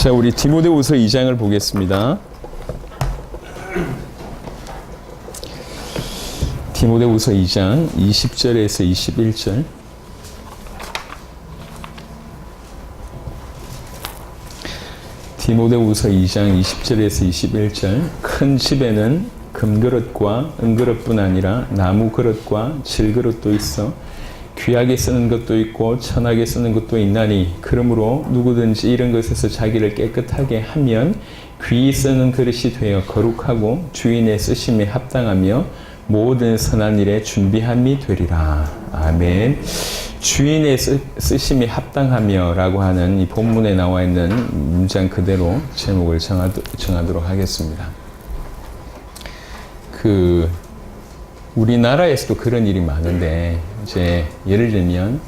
자, 우리 디모데후서 2장을 보겠습니다. 디모데후서 2장 20절에서 21절. 디모데후서 2장 20절에서 21절. 큰 집에는 금그릇과 은그릇뿐 아니라 나무 그릇과 질그릇도 있어 귀하게 쓰는 것도 있고 천하게 쓰는 것도 있나니 그러므로 누구든지 이런 것에서 자기를 깨끗하게 하면 귀히 쓰는 그릇이 되어 거룩하고 주인의 쓰심에 합당하며 모든 선한 일에 준비함이 되리라. 아멘. 주인의 쓰심이 합당하며 라고 하는 이 본문에 나와 있는 문장 그대로 제목을 정하도록 하겠습니다. 우리나라에서도 그런 일이 많은데, 이제 예를 들면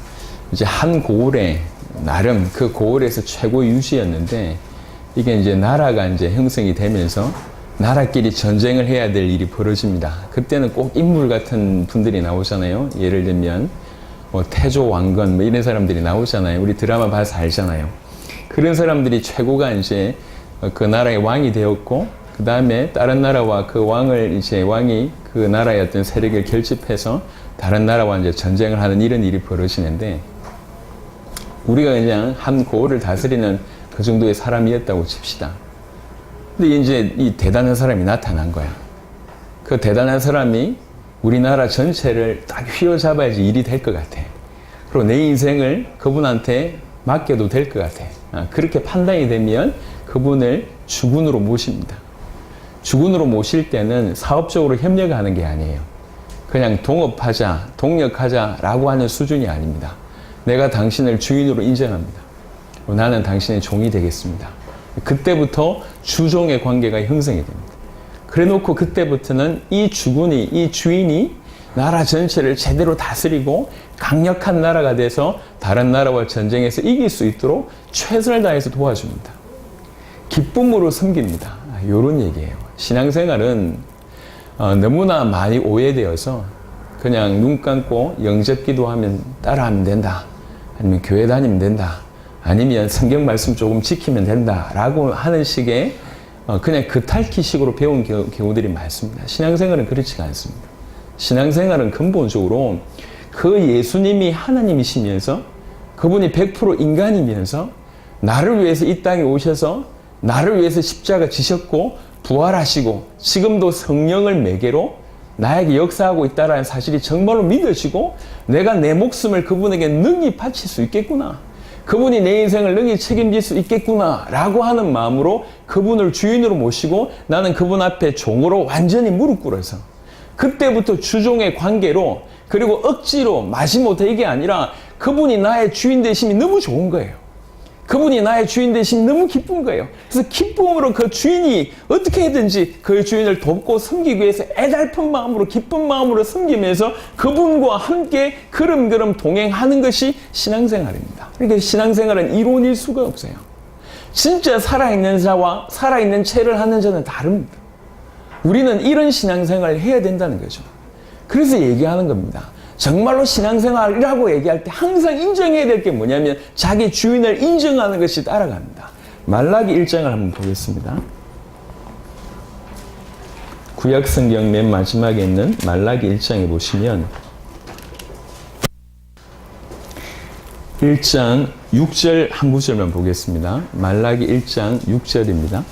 이제 한 고을에 나름 그 고을에서 최고 유지였는데, 이게 이제 나라가 이제 형성이 되면서 나라끼리 전쟁을 해야 될 일이 벌어집니다. 그때는 꼭 인물 같은 분들이 나오잖아요. 예를 들면 태조 왕건 이런 사람들이 나오잖아요. 우리 드라마 봐서 알잖아요. 그런 사람들이 최고가 이제 그 나라의 왕이 되었고, 그 다음에 다른 나라와 그 왕이 그 나라의 어떤 세력을 결집해서 다른 나라와 이제 전쟁을 하는 이런 일이 벌어지는데, 우리가 그냥 한 고을을 다스리는 그 정도의 사람이었다고 칩시다. 근데 이제 이 대단한 사람이 나타난 거야. 그 대단한 사람이 우리나라 전체를 딱 휘어잡아야지 일이 될 것 같아. 그리고 내 인생을 그분한테 맡겨도 될 것 같아. 그렇게 판단이 되면 그분을 주군으로 모십니다. 주군으로 모실 때는 사업적으로 협력하는 게 아니에요. 그냥 동업하자, 동력하자라고 하는 수준이 아닙니다. 내가 당신을 주인으로 인정합니다. 나는 당신의 종이 되겠습니다. 그때부터 주종의 관계가 형성이 됩니다. 그래 놓고 그때부터는 이 주군이, 이 주인이 나라 전체를 제대로 다스리고 강력한 나라가 돼서 다른 나라와 전쟁에서 이길 수 있도록 최선을 다해서 도와줍니다. 기쁨으로 섬깁니다. 이런 얘기예요. 신앙생활은 너무나 많이 오해되어서 그냥 눈 감고 영접기도 하면 따라하면 된다. 아니면 교회 다니면 된다. 아니면 성경 말씀 조금 지키면 된다. 라고 하는 식의 그냥 겉핥기식으로 배운 경우들이 많습니다. 신앙생활은 그렇지가 않습니다. 신앙생활은 근본적으로 그 예수님이 하나님이시면서 그분이 100% 인간이면서 나를 위해서 이 땅에 오셔서 나를 위해서 십자가 지셨고 부활하시고 지금도 성령을 매개로 나에게 역사하고 있다는 사실이 정말로 믿어지고 내가 내 목숨을 그분에게 능히 바칠 수 있겠구나. 그분이 내 인생을 능히 책임질 수 있겠구나 라고 하는 마음으로 그분을 주인으로 모시고 나는 그분 앞에 종으로 완전히 무릎 꿇어서 그때부터 주종의 관계로 그리고 억지로 마지못해 이게 아니라 그분이 나의 주인 되심이 너무 좋은 거예요. 그분이 나의 주인 되심이 너무 기쁜 거예요. 그래서 기쁨으로 그 주인이 어떻게든지 그 주인을 돕고 섬기기 위해서 애달픈 마음으로 기쁜 마음으로 섬기면서 그분과 함께 걸음걸음 동행하는 것이 신앙생활입니다. 그러니까 신앙생활은 이론일 수가 없어요. 진짜 살아있는 자와 살아있는 채를 하는 자는 다릅니다. 우리는 이런 신앙생활을 해야 된다는 거죠. 그래서 얘기하는 겁니다. 정말로 신앙생활이라고 얘기할 때 항상 인정해야 될 게 뭐냐면 자기 주인을 인정하는 것이 따라갑니다. 말라기 1장을 한번 보겠습니다. 구약성경 맨 마지막에 있는 말라기 1장에 보시면 1장 6절 한 구절만 보겠습니다. 말라기 1장 6절입니다.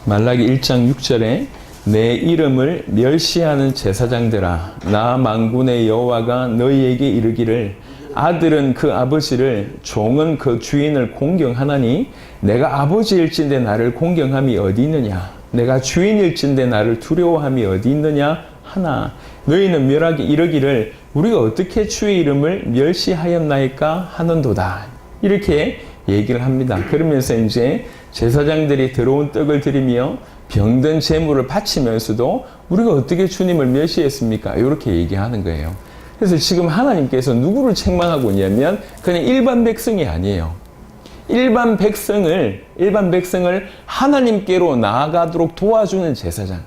말라기 1장 6절에 내 이름을 멸시하는 제사장들아 나 만군의 여호와가 너희에게 이르기를 아들은 그 아버지를 종은 그 주인을 공경하나니 내가 아버지일진데 나를 공경함이 어디 있느냐 내가 주인일진데 나를 두려워함이 어디 있느냐 하나 너희는 멸하게 이르기를 우리가 어떻게 주의 이름을 멸시하였나이까 하는도다. 이렇게 얘기를 합니다. 그러면서 이제 제사장들이 들어온 떡을 드리며 병든 제물을 바치면서도 우리가 어떻게 주님을 멸시했습니까? 이렇게 얘기하는 거예요. 그래서 지금 하나님께서 누구를 책망하고 있냐면 그냥 일반 백성이 아니에요. 일반 백성을 하나님께로 나아가도록 도와주는 제사장.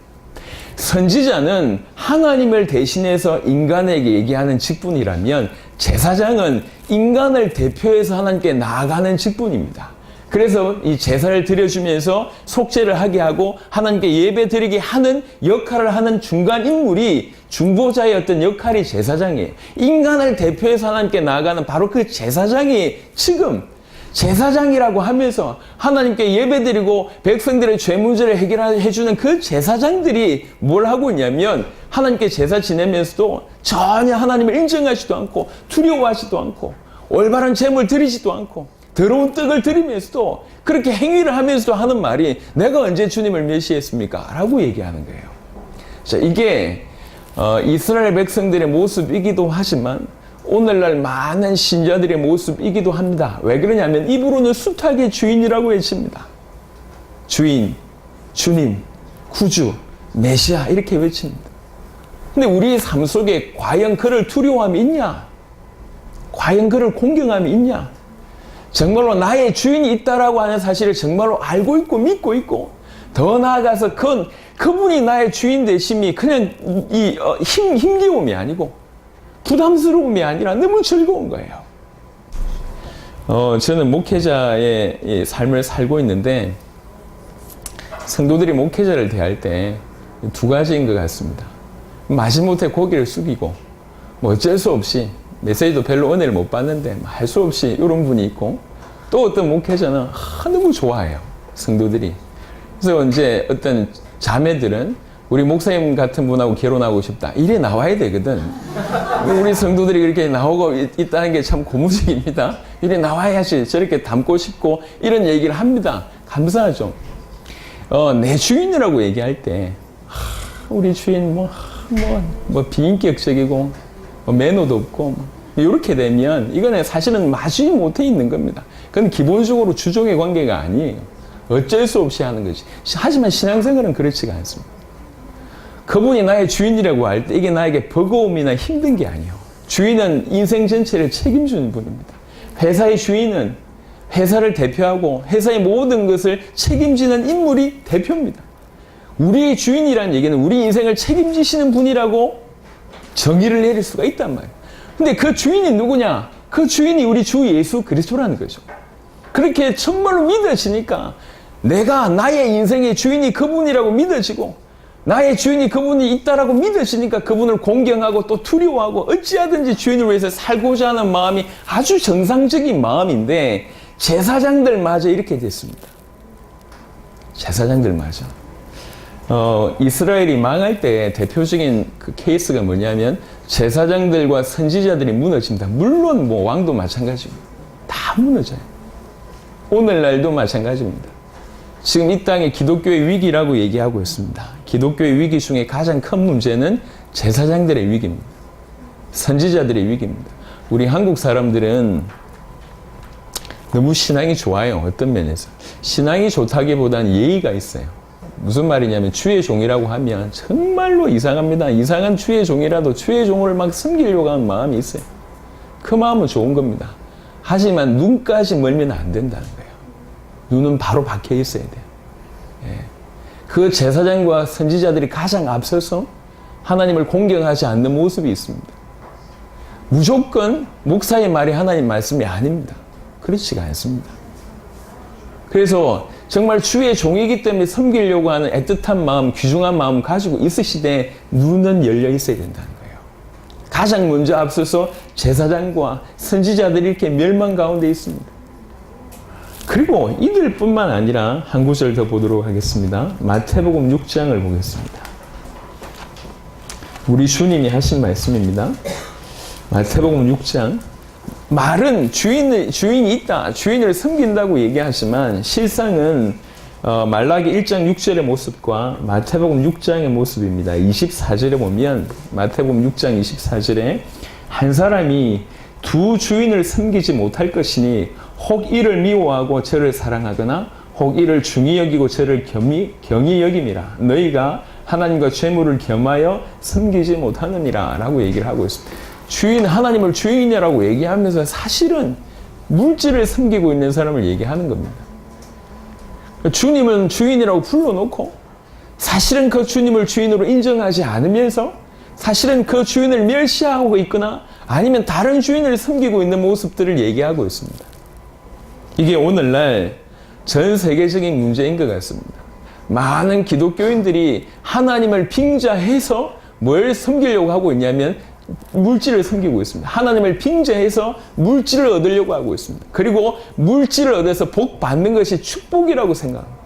선지자는 하나님을 대신해서 인간에게 얘기하는 직분이라면 제사장은 인간을 대표해서 하나님께 나아가는 직분입니다. 그래서 이 제사를 드려주면서 속죄를 하게 하고 하나님께 예배 드리게 하는 역할을 하는 중간 인물이 중보자의 어떤 역할이 제사장이에요. 인간을 대표해서 하나님께 나아가는 바로 그 제사장이 지금 제사장이라고 하면서 하나님께 예배드리고 백성들의 죄 문제를 해결해주는 그 제사장들이 뭘 하고 있냐면 하나님께 제사 지내면서도 전혀 하나님을 인정하지도 않고 두려워하지도 않고 올바른 제물 드리지도 않고 더러운 떡을 드리면서도 그렇게 행위를 하면서도 하는 말이 내가 언제 주님을 메시했습니까? 라고 얘기하는 거예요. 자, 이게 이스라엘 백성들의 모습이기도 하지만 오늘날 많은 신자들의 모습이기도 합니다. 왜 그러냐면 입으로는 숱하게 주인이라고 외칩니다. 주인, 주님, 구주, 메시아 이렇게 외칩니다. 근데 우리의 삶 속에 과연 그를 두려워함이 있냐? 과연 그를 공경함이 있냐? 정말로 나의 주인이 있다라고 하는 사실을 정말로 알고 있고 믿고 있고 더 나아가서 그분이 나의 주인 되심이 그냥 힘겨움이 아니고 부담스러움이 아니라 너무 즐거운 거예요. 저는 목회자의 삶을 살고 있는데 성도들이 목회자를 대할 때 두 가지인 것 같습니다. 마지못해 고개를 숙이고 뭐 어쩔 수 없이 메시지도 별로 은혜를 못 받는데 할 수 없이 이런 분이 있고 또 어떤 목회자는 너무 좋아해요. 성도들이. 그래서 이제 어떤 자매들은 우리 목사님 같은 분하고 결혼하고 싶다. 이래 나와야 되거든. 우리 성도들이 이렇게 나오고 있다는 게 참 고무적입니다. 이래 나와야지 저렇게 닮고 싶고 이런 얘기를 합니다. 감사하죠. 내 주인이라고 얘기할 때 우리 주인 뭐 비인격적이고 매너도 없고 이렇게 되면 이거는 사실은 마주치 못해 있는 겁니다. 그건 기본적으로 주종의 관계가 아니에요. 어쩔 수 없이 하는 거지. 하지만 신앙생활은 그렇지가 않습니다. 그분이 나의 주인이라고 할 때 이게 나에게 버거움이나 힘든 게 아니에요. 주인은 인생 전체를 책임지는 분입니다. 회사의 주인은 회사를 대표하고 회사의 모든 것을 책임지는 인물이 대표입니다. 우리의 주인이라는 얘기는 우리 인생을 책임지시는 분이라고 정의를 내릴 수가 있단 말이에요. 근데 그 주인이 누구냐? 그 주인이 우리 주 예수 그리스도라는 거죠. 그렇게 정말로 믿어지니까 내가 나의 인생의 주인이 그분이라고 믿어지고 나의 주인이 그분이 있다라고 믿어지니까 그분을 공경하고 또 두려워하고 어찌하든지 주인을 위해서 살고자 하는 마음이 아주 정상적인 마음인데 제사장들마저 이렇게 됐습니다. 제사장들마저. 이스라엘이 망할 때 대표적인 그 케이스가 뭐냐면 제사장들과 선지자들이 무너집니다. 물론 뭐 왕도 마찬가지고 다 무너져요. 오늘날도 마찬가지입니다. 지금 이 땅에 기독교의 위기라고 얘기하고 있습니다. 기독교의 위기 중에 가장 큰 문제는 제사장들의 위기입니다. 선지자들의 위기입니다. 우리 한국 사람들은 너무 신앙이 좋아요. 어떤 면에서. 신앙이 좋다기보다는 예의가 있어요. 무슨 말이냐면 주의 종이라고 하면 정말로 이상합니다. 이상한 주의 종이라도 주의 종을 막 섬기려고 하는 마음이 있어요. 그 마음은 좋은 겁니다. 하지만 눈까지 멀면 안 된다는 거예요. 눈은 바로 박혀 있어야 돼요. 예. 그 제사장과 선지자들이 가장 앞서서 하나님을 공경하지 않는 모습이 있습니다. 무조건 목사의 말이 하나님 말씀이 아닙니다. 그렇지가 않습니다. 그래서 정말 주의 종이기 때문에 섬기려고 하는 애틋한 마음, 귀중한 마음 가지고 있으시되 눈은 열려 있어야 된다는 거예요. 가장 먼저 앞서서 제사장과 선지자들이 이렇게 멸망 가운데 있습니다. 그리고 이들뿐만 아니라 한 구절 더 보도록 하겠습니다. 마태복음 6장을 보겠습니다. 우리 주님이 하신 말씀입니다. 마태복음 6장. 말은 주인이 있다, 주인을 섬긴다고 얘기하지만 실상은 말라기 1장 6절의 모습과 마태복음 6장의 모습입니다. 24절에 보면 마태복음 6장 24절에 한 사람이 두 주인을 섬기지 못할 것이니 혹 이를 미워하고 저를 사랑하거나 혹 이를 중히 여기고 저를 경히 여김이라. 너희가 하나님과 재물을 겸하여 섬기지 못하느니라 라고 얘기를 하고 있습니다. 하나님을 주인이라고 얘기하면서 사실은 물질을 섬기고 있는 사람을 얘기하는 겁니다. 주님은 주인이라고 불러놓고 사실은 그 주님을 주인으로 인정하지 않으면서 사실은 그 주인을 멸시하고 있거나 아니면 다른 주인을 섬기고 있는 모습들을 얘기하고 있습니다. 이게 오늘날 전 세계적인 문제인 것 같습니다. 많은 기독교인들이 하나님을 빙자해서 뭘 섬기려고 하고 있냐면 물질을 섬기고 있습니다. 하나님을 빙자해서 물질을 얻으려고 하고 있습니다. 그리고 물질을 얻어서 복 받는 것이 축복이라고 생각합니다.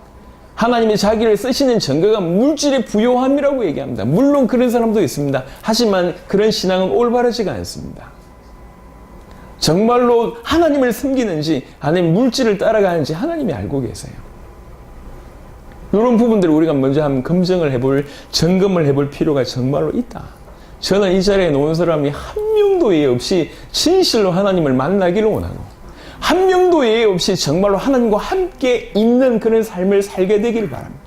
하나님이 자기를 쓰시는 증거가 물질의 부요함이라고 얘기합니다. 물론 그런 사람도 있습니다. 하지만 그런 신앙은 올바르지가 않습니다. 정말로 하나님을 섬기는지 아니면 물질을 따라가는지 하나님이 알고 계세요. 이런 부분들을 우리가 먼저 한번 검증을 해볼, 점검을 해볼 필요가 정말로 있다. 저는 이 자리에 놓은 사람이 한 명도 예외 없이 진실로 하나님을 만나기를 원하고 한 명도 예외 없이 정말로 하나님과 함께 있는 그런 삶을 살게 되길 바랍니다.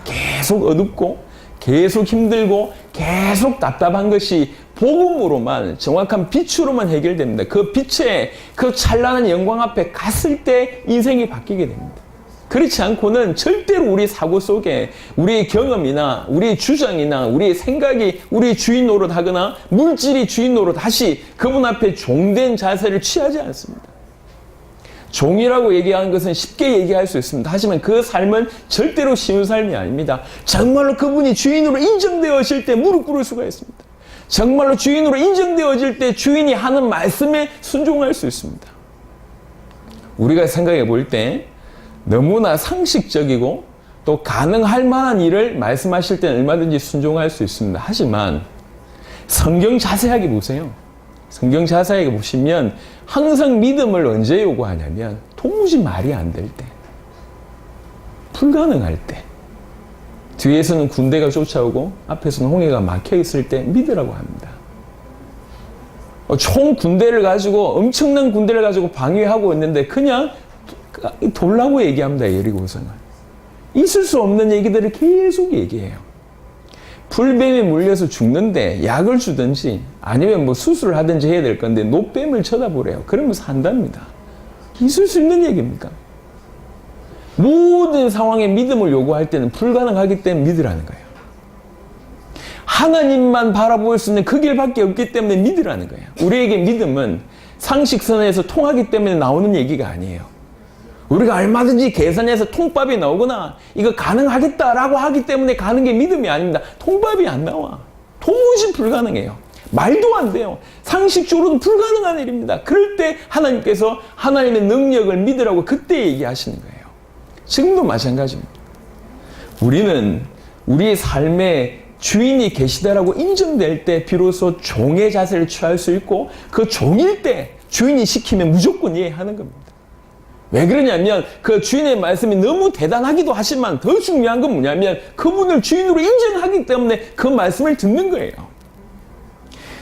계속 어둡고 계속 힘들고 계속 답답한 것이 복음으로만 정확한 빛으로만 해결됩니다. 그 빛의 그 찬란한 영광 앞에 갔을 때 인생이 바뀌게 됩니다. 그렇지 않고는 절대로 우리 사고 속에 우리의 경험이나 우리의 주장이나 우리의 생각이 우리 주인 노릇하거나 물질이 주인 노릇 다시 그분 앞에 종된 자세를 취하지 않습니다. 종이라고 얘기하는 것은 쉽게 얘기할 수 있습니다. 하지만 그 삶은 절대로 쉬운 삶이 아닙니다. 정말로 그분이 주인으로 인정되어질 때 무릎 꿇을 수가 있습니다. 정말로 주인으로 인정되어질 때 주인이 하는 말씀에 순종할 수 있습니다. 우리가 생각해 볼 때 너무나 상식적이고 또 가능할 만한 일을 말씀하실 때는 얼마든지 순종할 수 있습니다. 하지만 성경 자세하게 보세요. 성경 자세하게 보시면 항상 믿음을 언제 요구하냐면 도무지 말이 안 될 때, 불가능할 때, 뒤에서는 군대가 쫓아오고 앞에서는 홍해가 막혀 있을 때 믿으라고 합니다. 총 군대를 가지고 엄청난 군대를 가지고 방위하고 있는데 그냥 돌라고 얘기합니다. 여리고성은 있을 수 없는 얘기들을 계속 얘기해요. 풀뱀에 물려서 죽는데 약을 주든지 아니면 뭐 수술을 하든지 해야 될 건데 노뱀을 쳐다보래요. 그러면 산답니다. 있을 수 있는 얘기입니까? 모든 상황에 믿음을 요구할 때는 불가능하기 때문에 믿으라는 거예요. 하나님만 바라볼 수 있는 그 길밖에 없기 때문에 믿으라는 거예요. 우리에게 믿음은 상식선에서 통하기 때문에 나오는 얘기가 아니에요. 우리가 얼마든지 계산해서 통밥이 나오거나 이거 가능하겠다라고 하기 때문에 가는 게 믿음이 아닙니다. 통밥이 안 나와. 도무지 불가능해요. 말도 안 돼요. 상식적으로도 불가능한 일입니다. 그럴 때 하나님께서 하나님의 능력을 믿으라고 그때 얘기하시는 거예요. 지금도 마찬가지입니다. 우리는 우리의 삶에 주인이 계시다라고 인정될 때 비로소 종의 자세를 취할 수 있고 그 종일 때 주인이 시키면 무조건 이해하는 겁니다. 왜 그러냐면 그 주인의 말씀이 너무 대단하기도 하지만 더 중요한 건 뭐냐면 그분을 주인으로 인정하기 때문에 그 말씀을 듣는 거예요.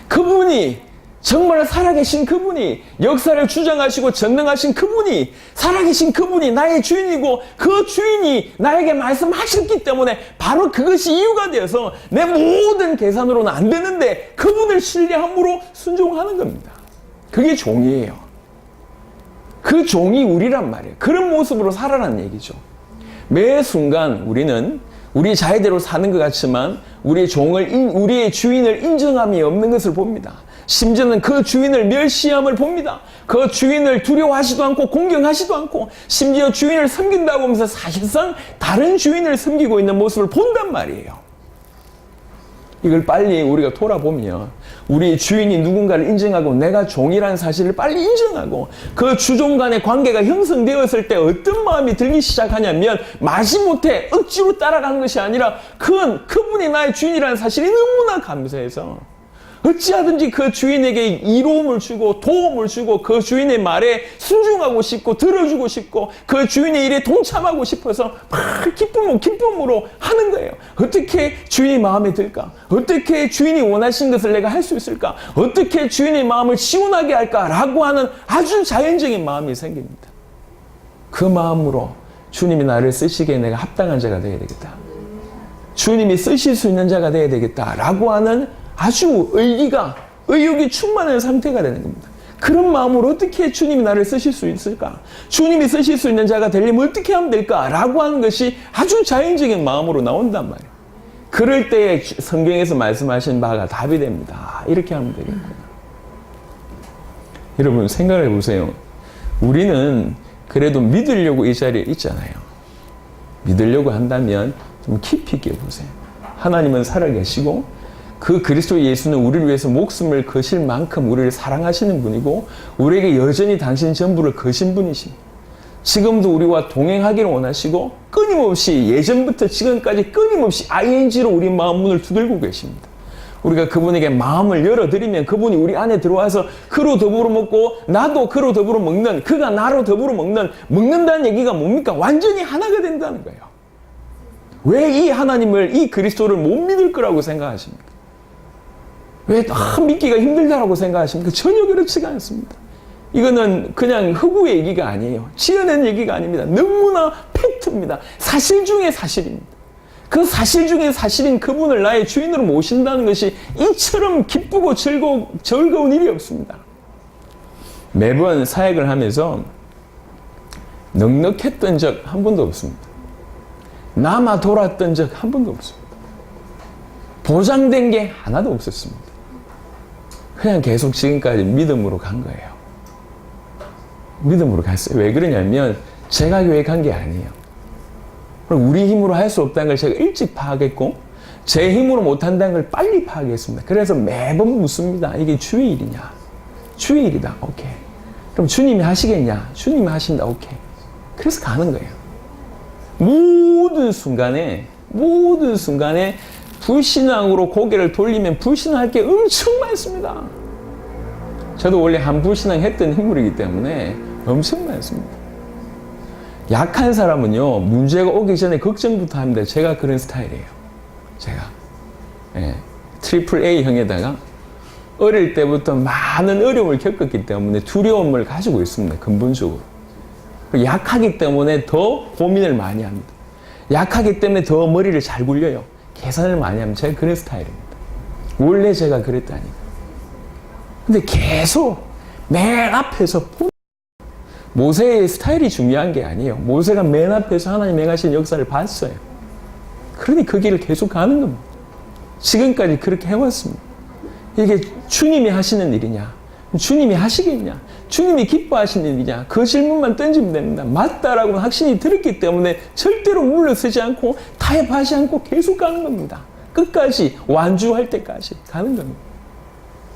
그분이 정말 살아계신 그분이 역사를 주장하시고 전능하신 그분이 살아계신 그분이 나의 주인이고 그 주인이 나에게 말씀하셨기 때문에 바로 그것이 이유가 되어서 내 모든 계산으로는 안 되는데 그분을 신뢰함으로 순종하는 겁니다. 그게 종이에요. 그 종이 우리란 말이에요. 그런 모습으로 살아라는 얘기죠. 매 순간 우리는 우리 자의대로 사는 것 같지만 우리의 주인을 인정함이 없는 것을 봅니다. 심지어는 그 주인을 멸시함을 봅니다. 그 주인을 두려워하지도 않고 공경하지도 않고 심지어 주인을 섬긴다고 하면서 사실상 다른 주인을 섬기고 있는 모습을 본단 말이에요. 이걸 빨리 우리가 돌아보면 우리 주인이 누군가를 인정하고 내가 종이라는 사실을 빨리 인정하고 그 주종 간의 관계가 형성되었을 때 어떤 마음이 들기 시작하냐면 마지못해 억지로 따라가는 것이 아니라 그분이 나의 주인이라는 사실이 너무나 감사해서 어찌하든지 그 주인에게 이로움을 주고 도움을 주고 그 주인의 말에 순종하고 싶고 들어주고 싶고 그 주인의 일에 동참하고 싶어서 막 기쁨으로 하는 거예요. 어떻게 주인이 마음에 들까? 어떻게 주인이 원하신 것을 내가 할 수 있을까? 어떻게 주인의 마음을 시원하게 할까라고 하는 아주 자연적인 마음이 생깁니다. 그 마음으로 주님이 나를 쓰시기에 내가 합당한 자가 되어야 되겠다. 주님이 쓰실 수 있는 자가 되어야 되겠다라고 하는 아주 의욕이 충만한 상태가 되는 겁니다. 그런 마음으로 어떻게 주님이 나를 쓰실 수 있을까? 주님이 쓰실 수 있는 자가 되려면 어떻게 하면 될까? 라고 하는 것이 아주 자연적인 마음으로 나온단 말이에요. 그럴 때 성경에서 말씀하신 바가 답이 됩니다. 이렇게 하면 되겠구나. 여러분 생각해 보세요. 우리는 그래도 믿으려고 이 자리에 있잖아요. 믿으려고 한다면 좀 깊이 있게 보세요. 하나님은 살아계시고 그 그리스도 예수는 우리를 위해서 목숨을 거실 만큼 우리를 사랑하시는 분이고 우리에게 여전히 당신 전부를 거신 분이십니다. 지금도 우리와 동행하기를 원하시고 끊임없이 예전부터 지금까지 끊임없이 ING로 우리 마음 문을 두들고 계십니다. 우리가 그분에게 마음을 열어드리면 그분이 우리 안에 들어와서 그로 더불어 먹고 나도 그로 더불어 먹는, 그가 나로 더불어 먹는다는 얘기가 뭡니까? 완전히 하나가 된다는 거예요. 왜 이 하나님을, 이 그리스도를 못 믿을 거라고 생각하십니까? 왜 믿기가 힘들다라고 생각하십니까? 전혀 그렇지가 않습니다. 이거는 그냥 허구의 얘기가 아니에요. 지어낸 얘기가 아닙니다. 너무나 팩트입니다. 사실 중에 사실입니다. 그 사실 중에 사실인 그분을 나의 주인으로 모신다는 것이 이처럼 기쁘고 즐거운 일이 없습니다. 매번 사역을 하면서 넉넉했던 적 한 번도 없습니다. 남아 돌았던 적 한 번도 없습니다. 보장된 게 하나도 없었습니다. 그냥 계속 지금까지 믿음으로 간 거예요. 믿음으로 갔어요. 왜 그러냐면 제가 계획한 게 아니에요. 우리 힘으로 할 수 없다는 걸 제가 일찍 파악했고 제 힘으로 못한다는 걸 빨리 파악했습니다. 그래서 매번 묻습니다. 이게 주의 일이냐? 주의 일이다. 오케이. 그럼 주님이 하시겠냐? 주님이 하신다. 오케이. 그래서 가는 거예요. 모든 순간에 불신앙으로 고개를 돌리면 불신앙할 게 엄청 많습니다. 저도 원래 한 불신앙 했던 인물이기 때문에 엄청 많습니다. 약한 사람은요, 문제가 오기 전에 걱정부터 합니다. 제가 그런 스타일이에요. 제가. 트리플 A형에다가 어릴 때부터 많은 어려움을 겪었기 때문에 두려움을 가지고 있습니다. 근본적으로. 약하기 때문에 더 고민을 많이 합니다. 약하기 때문에 더 머리를 잘 굴려요. 계산을 많이 합니다. 제가 그런 스타일입니다. 원래 제가 그랬다니까. 근데 계속 맨 앞에서 모세의 스타일이 중요한 게 아니에요. 모세가 맨 앞에서 하나님 행하신 역사를 봤어요. 그러니 그 길을 계속 가는 겁니다. 지금까지 그렇게 해왔습니다. 이게 주님이 하시는 일이냐? 주님이 하시겠냐? 주님이 기뻐하시는 일이냐? 그 질문만 던지면 됩니다. 맞다라고 확신이 들었기 때문에 절대로 물러서지 않고 타협하지 않고 계속 가는 겁니다. 끝까지 완주할 때까지 가는 겁니다.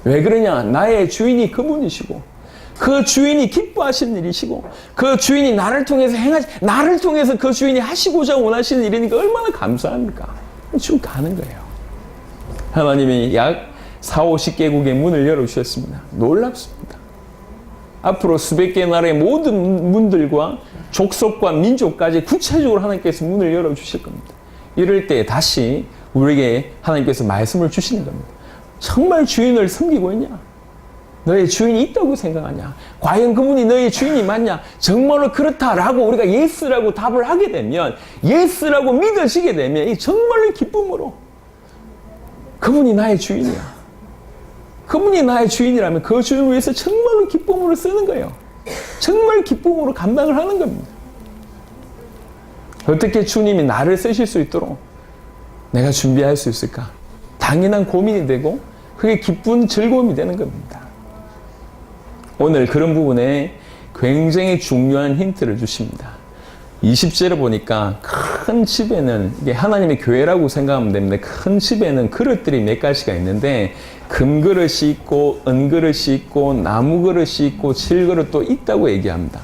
왜 그러냐? 나의 주인이 그분이시고 그 주인이 기뻐하시는 일이시고 그 주인이 나를 통해서 나를 통해서 그 주인이 하시고자 원하시는 일이니까 얼마나 감사합니까? 지금 가는 거예요. 하나님이 약 40-50개국의 문을 열어주셨습니다. 놀랍습니다. 앞으로 수백 개 나라의 모든 문들과 족속과 민족까지 구체적으로 하나님께서 문을 열어주실 겁니다. 이럴 때 다시 우리에게 하나님께서 말씀을 주시는 겁니다. 정말 주인을 섬기고 있냐? 너의 주인이 있다고 생각하냐? 과연 그분이 너의 주인이 맞냐? 정말로 그렇다라고 우리가 예스라고 답을 하게 되면, 예스라고 믿어지게 되면 이 정말로 기쁨으로 그분이 나의 주인이야. 그분이 나의 주인이라면 그 주인을 위해서 정말로 기쁨으로 쓰는 거예요. 정말 기쁨으로 감당을 하는 겁니다. 어떻게 주님이 나를 쓰실 수 있도록 내가 준비할 수 있을까? 당연한 고민이 되고 그게 기쁜 즐거움이 되는 겁니다. 오늘 그런 부분에 굉장히 중요한 힌트를 주십니다. 20절을 보니까 큰 집에는, 이게 하나님의 교회라고 생각하면 됩니다. 큰 집에는 그릇들이 몇 가지가 있는데 금그릇이 있고 은그릇이 있고 나무그릇이 있고 질그릇도 있다고 얘기합니다.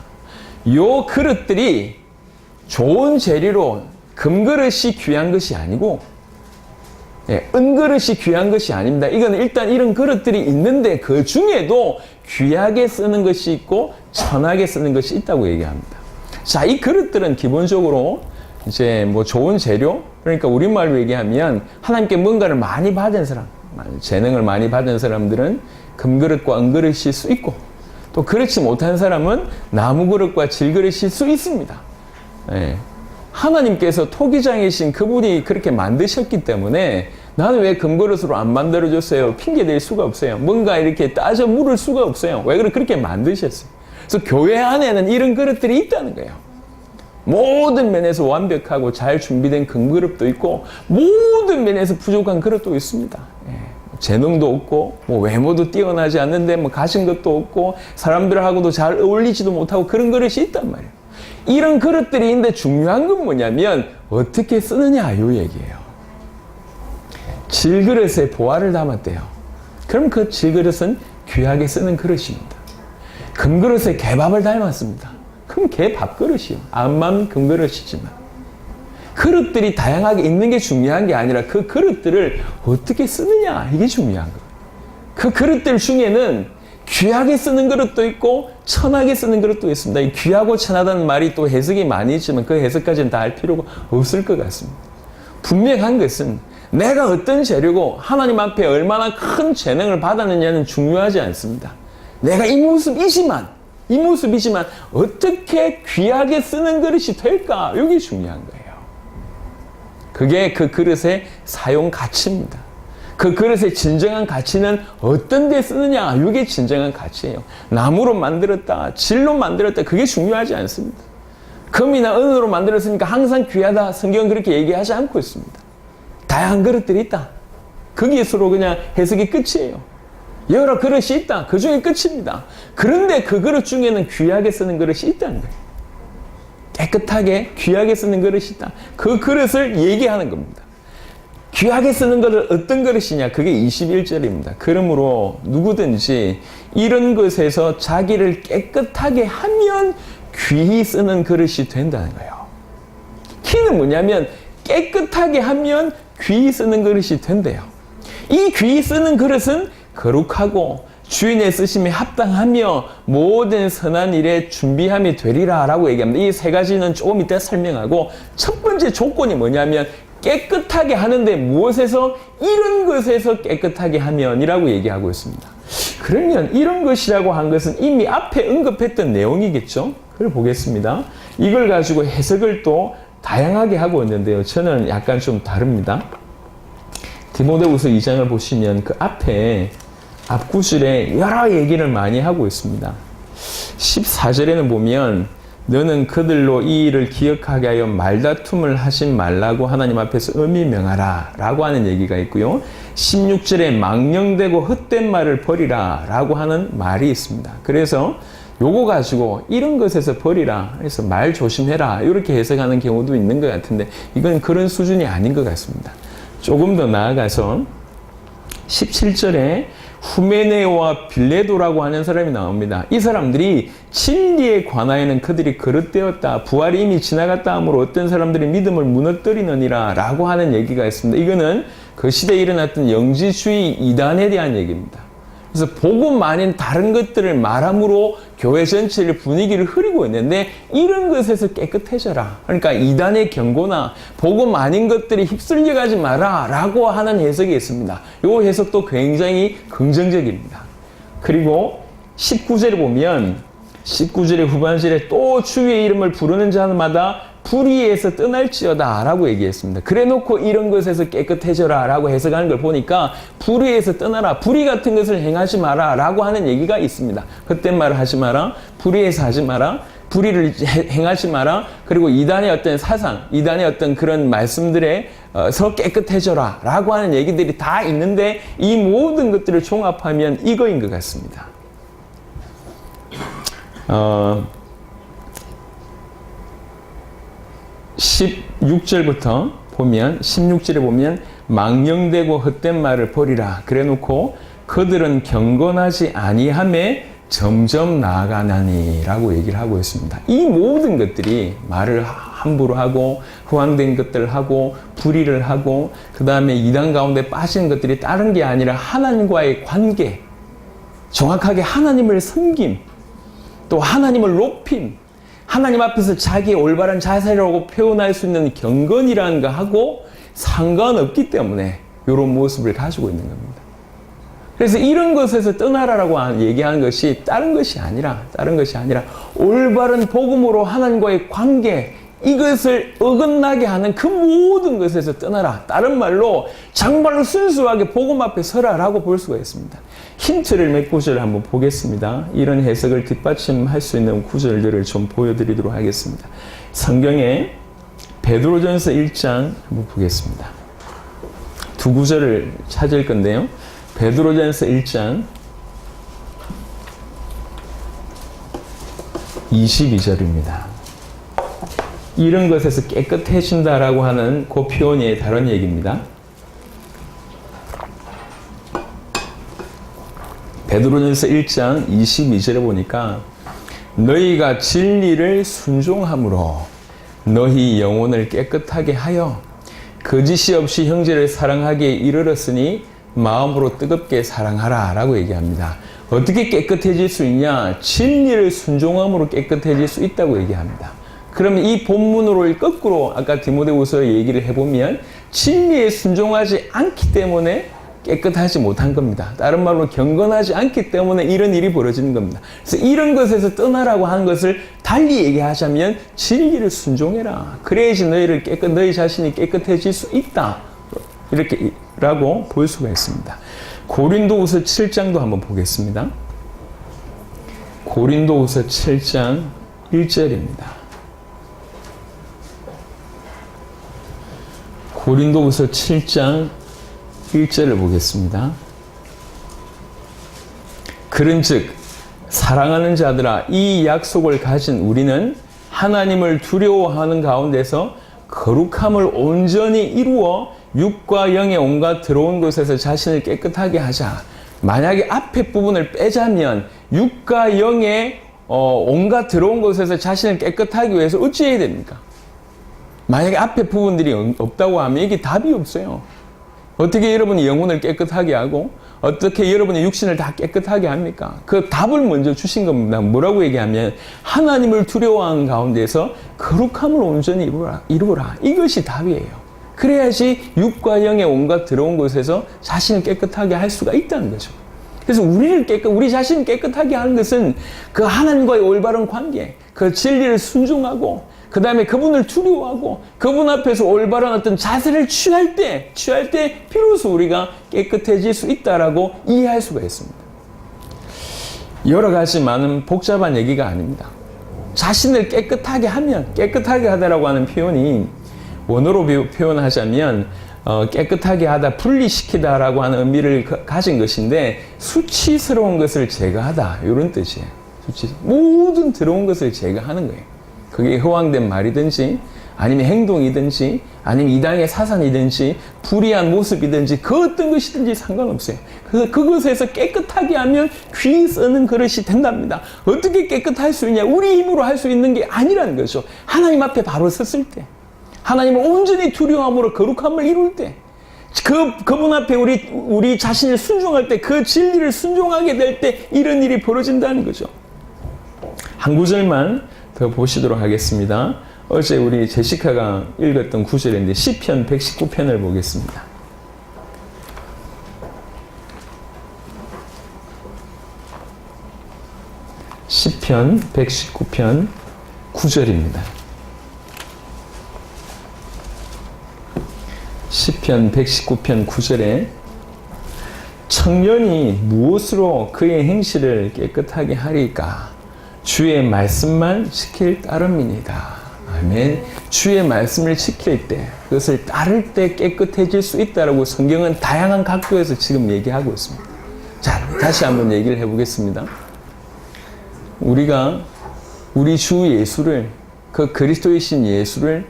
요 그릇들이 좋은 재료로, 금그릇이 귀한 것이 아니고 은그릇이 귀한 것이 아닙니다. 이건 일단 이런 그릇들이 있는데 그 중에도 귀하게 쓰는 것이 있고 천하게 쓰는 것이 있다고 얘기합니다. 자, 이 그릇들은 기본적으로 이제 뭐 좋은 재료, 그러니까 우리말로 얘기하면 하나님께 뭔가를 많이 받은 사람, 재능을 많이 받은 사람들은 금그릇과 은그릇일 수 있고, 또 그렇지 못한 사람은 나무그릇과 질그릇일 수 있습니다. 하나님께서 토기장이신 그분이 그렇게 만드셨기 때문에 나는 왜 금그릇으로 안 만들어줬어요? 핑계댈 수가 없어요. 뭔가 이렇게 따져 물을 수가 없어요. 왜 그렇게 만드셨어요? 그래서 교회 안에는 이런 그릇들이 있다는 거예요. 모든 면에서 완벽하고 잘 준비된 금그릇도 있고 모든 면에서 부족한 그릇도 있습니다. 재능도 없고 뭐 외모도 뛰어나지 않는데 뭐 가진 것도 없고 사람들하고도 잘 어울리지도 못하고 그런 그릇이 있단 말이에요. 이런 그릇들이 있는데 중요한 건 뭐냐면 어떻게 쓰느냐 이 얘기예요. 질그릇에 보화를 담았대요. 그럼 그 질그릇은 귀하게 쓰는 그릇입니다. 금그릇에 개밥을 닮았습니다. 그럼 개 밥그릇이요. 암만 금그릇이지만. 그릇들이 다양하게 있는 게 중요한 게 아니라 그 그릇들을 어떻게 쓰느냐 이게 중요한 거예요. 그 그릇들 중에는 귀하게 쓰는 그릇도 있고 천하게 쓰는 그릇도 있습니다. 이 귀하고 천하다는 말이 또 해석이 많이 있지만 그 해석까지는 다 할 필요가 없을 것 같습니다. 분명한 것은 내가 어떤 재료고 하나님 앞에 얼마나 큰 재능을 받았느냐는 중요하지 않습니다. 내가 이 모습이지만 어떻게 귀하게 쓰는 그릇이 될까? 이게 중요한 거예요. 그게 그 그릇의 사용 가치입니다. 그 그릇의 진정한 가치는 어떤 데 쓰느냐? 이게 진정한 가치예요. 나무로 만들었다, 질로 만들었다, 그게 중요하지 않습니다. 금이나 은으로 만들었으니까 항상 귀하다. 성경은 그렇게 얘기하지 않고 있습니다. 다양한 그릇들이 있다. 거기에서로 그냥 해석이 끝이에요. 여러 그릇이 있다. 그 중에 끝입니다. 그런데 그 그릇 중에는 귀하게 쓰는 그릇이 있다는 거예요. 깨끗하게 귀하게 쓰는 그릇이 있다. 그 그릇을 얘기하는 겁니다. 귀하게 쓰는 것을 어떤 그릇이냐? 그게 21절입니다. 그러므로 누구든지 이런 것에서 자기를 깨끗하게 하면 귀히 쓰는 그릇이 된다는 거예요. 키는 뭐냐면 깨끗하게 하면 귀히 쓰는 그릇이 된대요. 이 귀히 쓰는 그릇은 거룩하고 주인의 쓰심에 합당하며 모든 선한 일에 준비함이 되리라 라고 얘기합니다. 이 세 가지는 조금 이따 설명하고 첫 번째 조건이 뭐냐면 깨끗하게 하는데 무엇에서? 이런 것에서 깨끗하게 하면이라고 얘기하고 있습니다. 그러면 이런 것이라고 한 것은 이미 앞에 언급했던 내용이겠죠? 그걸 보겠습니다. 이걸 가지고 해석을 또 다양하게 하고 있는데요. 저는 약간 좀 다릅니다. 디모데후서 2장을 보시면 그 앞에 앞구절에 여러 얘기를 많이 하고 있습니다. 14절에는 보면 너는 그들로 이 일을 기억하게 하여 말다툼을 하지 말라고 하나님 앞에서 엄히 명하라 라고 하는 얘기가 있고요. 16절에 망령되고 헛된 말을 버리라 라고 하는 말이 있습니다. 그래서 요거 가지고 이런 것에서 버리라 해서 말 조심해라 이렇게 해석하는 경우도 있는 것 같은데 이건 그런 수준이 아닌 것 같습니다. 조금 더 나아가서 17절에 후메네오와 빌레도라고 하는 사람이 나옵니다. 이 사람들이 진리에 관하여는 그들이 거릇되었다. 부활이 이미 지나갔다 하므로 어떤 사람들이 믿음을 무너뜨리느니라 라고 하는 얘기가 있습니다. 이거는 그 시대에 일어났던 영지주의 이단에 대한 얘기입니다. 그래서 복음 아닌 다른 것들을 말함으로 교회 전체를 분위기를 흐리고 있는데 이런 것에서 깨끗해져라. 그러니까 이단의 경고나 복음 아닌 것들이 휩쓸려가지 마라 라고 하는 해석이 있습니다. 이 해석도 굉장히 긍정적입니다. 그리고 19절에 보면 19절의 후반절에 또 주의 이름을 부르는 자마다 불의에서 떠날지어다 라고 얘기했습니다. 그래 놓고 이런 것에서 깨끗해져라 라고 해석하는 걸 보니까 불의에서 떠나라, 불의 같은 것을 행하지 마라 라고 하는 얘기가 있습니다. 헛된 말을 하지 마라, 불의에서 하지 마라, 불의를 행하지 마라, 그리고 이단의 어떤 사상, 이단의 어떤 그런 말씀들에서 깨끗해져라 라고 하는 얘기들이 다 있는데 이 모든 것들을 종합하면 이거인 것 같습니다. 16절부터 보면 16절에 보면 망령되고 헛된 말을 버리라 그래 놓고 그들은 경건하지 아니함에 점점 나아가나니 라고 얘기를 하고 있습니다. 이 모든 것들이 말을 함부로 하고 후한된 것들을 하고 불의를 하고 그 다음에 이단 가운데 빠지는 것들이 다른 게 아니라 하나님과의 관계, 정확하게 하나님을 섬김, 또 하나님을 높임, 하나님 앞에서 자기의 올바른 자세라고 표현할 수 있는 경건이라는 것하고 상관없기 때문에 이런 모습을 가지고 있는 겁니다. 그래서 이런 것에서 떠나라라고 얘기하는 것이 다른 것이 아니라 올바른 복음으로 하나님과의 관계, 이것을 어긋나게 하는 그 모든 것에서 떠나라. 다른 말로 정말로 순수하게 복음 앞에 서라라고 볼 수가 있습니다. 힌트를 몇 구절을 한번 보겠습니다. 이런 해석을 뒷받침할 수 있는 구절들을 좀 보여드리도록 하겠습니다. 성경에 베드로전서 1장 한번 보겠습니다. 두 구절을 찾을 건데요. 베드로전서 1장 22절입니다. 이런 것에서 깨끗해진다라고 하는 그 표현이 다른 얘기입니다. 베드로전서 1장 22절에 보니까 너희가 진리를 순종함으로 너희 영혼을 깨끗하게 하여 거짓이 없이 형제를 사랑하기에 이르렀으니 마음으로 뜨겁게 사랑하라 라고 얘기합니다. 어떻게 깨끗해질 수 있냐? 진리를 순종함으로 깨끗해질 수 있다고 얘기합니다. 그러면 이 본문으로 거꾸로 아까 디모데후서 얘기를 해보면 진리에 순종하지 않기 때문에 깨끗하지 못한 겁니다. 다른 말로 경건하지 않기 때문에 이런 일이 벌어지는 겁니다. 그래서 이런 것에서 떠나라고 하는 것을 달리 얘기하자면 진리를 순종해라. 그래야지 너희 자신이 깨끗해질 수 있다. 이렇게 라고 볼 수가 있습니다. 고린도후서 7장도 한번 보겠습니다. 고린도후서 7장 1절입니다. 고린도후서 7장 1절을 보겠습니다. 그런즉 사랑하는 자들아 이 약속을 가진 우리는 하나님을 두려워하는 가운데서 거룩함을 온전히 이루어 육과 영의 온갖 더러운 것에서 자신을 깨끗하게 하자. 만약에 앞에 부분을 빼자면 육과 영의 온갖 더러운 것에서 자신을 깨끗하기 위해서 어찌해야 됩니까? 만약에 앞에 부분들이 없다고 하면 이게 답이 없어요. 어떻게 여러분이 영혼을 깨끗하게 하고 어떻게 여러분의 육신을 다 깨끗하게 합니까? 그 답을 먼저 주신 겁니다. 뭐라고 얘기하면 하나님을 두려워하는 가운데서 거룩함을 온전히 이루어라. 이것이 답이에요. 그래야지 육과 영의 온갖 더러운 것에서 자신을 깨끗하게 할 수가 있다는 거죠. 그래서 우리 자신을 깨끗하게 하는 것은 그 하나님과의 올바른 관계, 그 진리를 순종하고 그 다음에 그분을 두려워하고 그분 앞에서 올바른 어떤 자세를 취할 때 비로소 우리가 깨끗해질 수 있다라고 이해할 수가 있습니다. 여러 가지 많은 복잡한 얘기가 아닙니다. 자신을 깨끗하게 하면, 깨끗하게 하다라고 하는 표현이 원어로 표현하자면 깨끗하게 하다, 분리시키다라고 하는 의미를 가진 것인데 수치스러운 것을 제거하다 이런 뜻이에요. 모든 더러운 것을 제거하는 거예요. 그게 허황된 말이든지 아니면 행동이든지 아니면 이당의 사상이든지 불의한 모습이든지 그 어떤 것이든지 상관없어요. 그것에서 깨끗하게 하면 귀 쓰는 그릇이 된답니다. 어떻게 깨끗할 수 있냐? 우리 힘으로 할 수 있는 게 아니라는 거죠. 하나님 앞에 바로 섰을 때, 하나님을 온전히 두려움으로 거룩함을 이룰 때, 그분 앞에 우리 자신을 순종할 때, 그 진리를 순종하게 될 때 이런 일이 벌어진다는 거죠. 한 구절만 더 보시도록 하겠습니다. 어제 우리 제시카가 읽었던 구절인데 시편 119편을 보겠습니다. 시편 119편 9절입니다. 시편 119편 9절에 청년이 무엇으로 그의 행실을 깨끗하게 하리까? 주의 말씀만 지킬 따름이니이다. 아멘. 주의 말씀을 지킬 때, 그것을 따를 때 깨끗해질 수 있다라고 성경은 다양한 각도에서 지금 얘기하고 있습니다. 자, 다시 한번 얘기를 해보겠습니다. 우리가 우리 주 예수를, 그 그리스도이신 예수를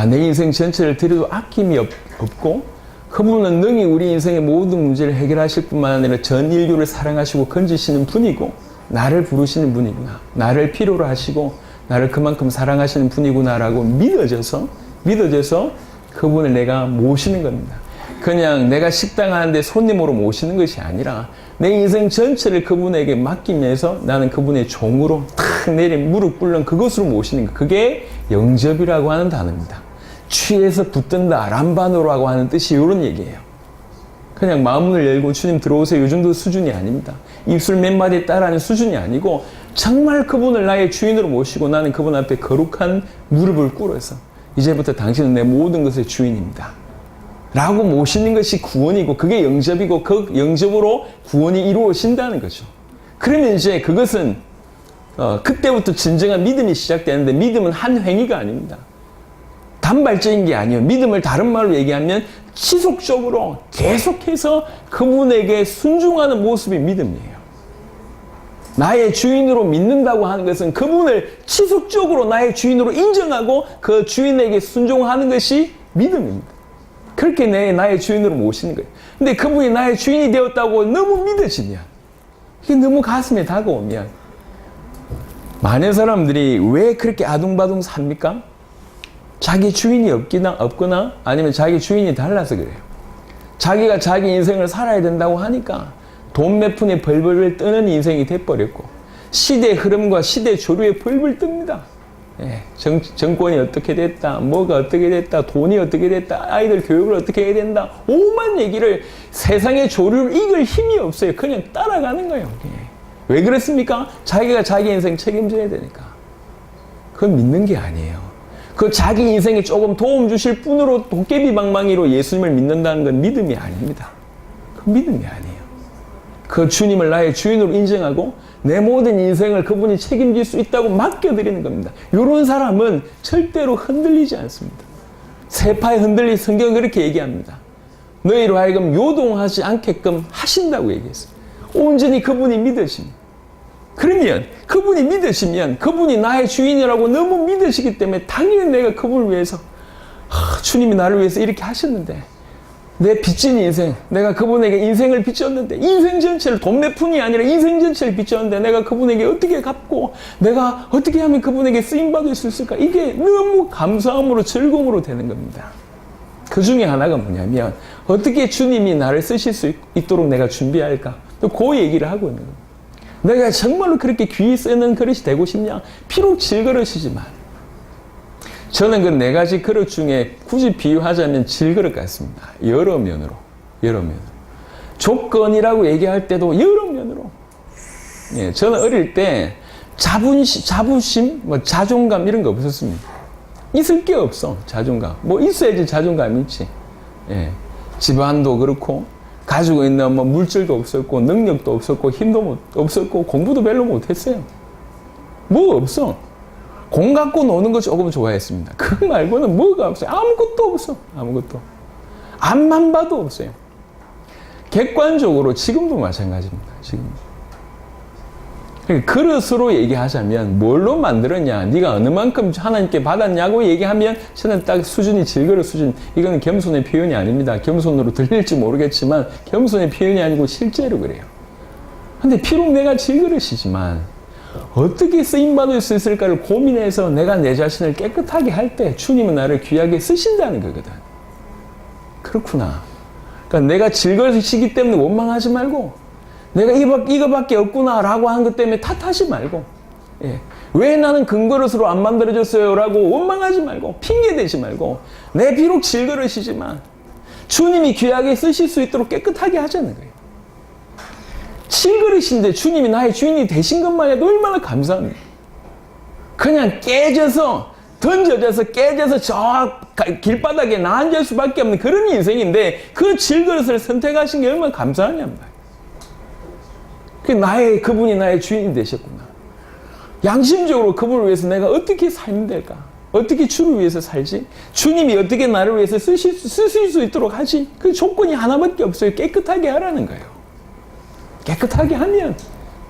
내 인생 전체를 드려도 아낌이 없고 그분은 능히 우리 인생의 모든 문제를 해결하실 뿐만 아니라 전 인류를 사랑하시고 건지시는 분이고 나를 부르시는 분이구나, 나를 필요로 하시고 나를 그만큼 사랑하시는 분이구나라고 믿어져서 그분을 내가 모시는 겁니다. 그냥 내가 식당 하는데 손님으로 모시는 것이 아니라 내 인생 전체를 그분에게 맡기면서 나는 그분의 종으로 탁 내린 무릎 꿇는 그것으로 모시는 것, 그게 영접이라고 하는 단어입니다. 취해서 붙든다, 람바노라고 하는 뜻이 이런 얘기예요. 그냥 마음을 열고 주님 들어오세요 이 정도 수준이 아닙니다. 입술 몇 마디 따라하는 수준이 아니고 정말 그분을 나의 주인으로 모시고 나는 그분 앞에 거룩한 무릎을 꿇어서 이제부터 당신은 내 모든 것의 주인입니다 라고 모시는 것이 구원이고 그게 영접이고 그 영접으로 구원이 이루어진다는 거죠. 그러면 이제 그것은 그때부터 진정한 믿음이 시작되는데 믿음은 한 행위가 아닙니다. 단발적인 게 아니에요. 믿음을 다른 말로 얘기하면 지속적으로 계속해서 그분에게 순종하는 모습이 믿음이에요. 나의 주인으로 믿는다고 하는 것은 그분을 지속적으로 나의 주인으로 인정하고 그 주인에게 순종하는 것이 믿음입니다. 그렇게 나의 주인으로 모시는 거예요. 근데 그분이 나의 주인이 되었다고 너무 믿어지면, 이게 너무 가슴에 다가오면, 많은 사람들이 왜 그렇게 아둥바둥 삽니까? 자기 주인이 없거나 아니면 자기 주인이 달라서 그래요. 자기가 자기 인생을 살아야 된다고 하니까 돈 몇 푼에 벌벌 뜨는 인생이 돼버렸고 시대 흐름과 시대 조류에 벌벌 뜹니다. 예, 정권이 어떻게 됐다, 뭐가 어떻게 됐다, 돈이 어떻게 됐다, 아이들 교육을 어떻게 해야 된다, 오만 얘기를 세상의 조류를 이길 힘이 없어요. 그냥 따라가는 거예요. 예. 왜 그렇습니까? 자기가 자기 인생 책임져야 되니까. 그건 믿는 게 아니에요. 그 자기 인생에 조금 도움 주실 뿐으로 도깨비 방망이로 예수님을 믿는다는 건 믿음이 아닙니다. 그 믿음이 아니에요. 그 주님을 나의 주인으로 인정하고 내 모든 인생을 그분이 책임질 수 있다고 맡겨드리는 겁니다. 이런 사람은 절대로 흔들리지 않습니다. 세파에 흔들린 성경은 그렇게 얘기합니다. 너희로 하여금 요동하지 않게끔 하신다고 얘기했습니다. 온전히 그분이 믿으십니다. 그러면 그분이 믿으시면 그분이 나의 주인이라고 너무 믿으시기 때문에 당연히 내가 그분을 위해서 주님이 나를 위해서 이렇게 하셨는데 내 빚진 인생, 내가 그분에게 인생을 빚졌는데 인생 전체를 돈 몇 푼이 아니라 인생 전체를 빚졌는데 내가 그분에게 어떻게 갚고 내가 어떻게 하면 그분에게 쓰임받을 수 있을까? 이게 너무 감사함으로 즐거움으로 되는 겁니다. 그 중에 하나가 뭐냐면 어떻게 주님이 나를 쓰실 수 있도록 내가 준비할까? 또 그 얘기를 하고 있는 겁니다. 내가 정말로 그렇게 귀히 쓰는 그릇이 되고 싶냐? 비록 질그릇이지만 저는 그 네 가지 그릇 중에 굳이 비유하자면 질그릇 같습니다. 여러 면으로. 조건이라고 얘기할 때도 여러 면으로. 예, 저는 어릴 때 자부심, 자존감 이런 거 없었습니다. 있을 게 없어, 자존감. 뭐 있어야지 자존감이 있지. 예, 집안도 그렇고 가지고 있는 물질도 없었고 능력도 없었고 힘도 없었고 공부도 별로 못했어요. 뭐 없어. 공 갖고 노는 거 조금 좋아했습니다. 그거 말고는 뭐가 없어요. 아무것도 없어. 아무것도. 앞만 봐도 없어요. 객관적으로 지금도 마찬가지입니다. 지금. 그릇으로 얘기하자면 뭘로 만들었냐, 네가 어느 만큼 하나님께 받았냐고 얘기하면 저는 딱 수준이 질그릇 수준. 이건 겸손의 표현이 아닙니다. 겸손으로 들릴지 모르겠지만 겸손의 표현이 아니고 실제로 그래요. 근데 비록 내가 질그릇이지만 어떻게 쓰임받을 수 있을까를 고민해서 내가 내 자신을 깨끗하게 할 때 주님은 나를 귀하게 쓰신다는 거거든. 그렇구나. 그러니까 내가 질그릇이기 때문에 원망하지 말고 내가 이거밖에 없구나 라고 하는 것 때문에 탓하지 말고, 예. 왜 나는 금그릇으로 안 만들어졌어요 라고 원망하지 말고 핑계대지 말고 내 비록 질그릇이지만 주님이 귀하게 쓰실 수 있도록 깨끗하게 하자는 거예요. 질그릇인데 주님이 나의 주인이 되신 것만 해도 얼마나 감사합니다. 그냥 깨져서 던져져서 깨져서 저 길바닥에 나앉을 수밖에 없는 그런 인생인데 그 질그릇을 선택하신 게 얼마나 감사하냐입니다. 그분이 나의 주인이 되셨구나. 양심적으로 그분을 위해서 내가 어떻게 살면 될까? 어떻게 주를 위해서 살지? 주님이 어떻게 나를 위해서 쓰실 수 있도록 하지? 그 조건이 하나밖에 없어요. 깨끗하게 하라는 거예요. 깨끗하게 하면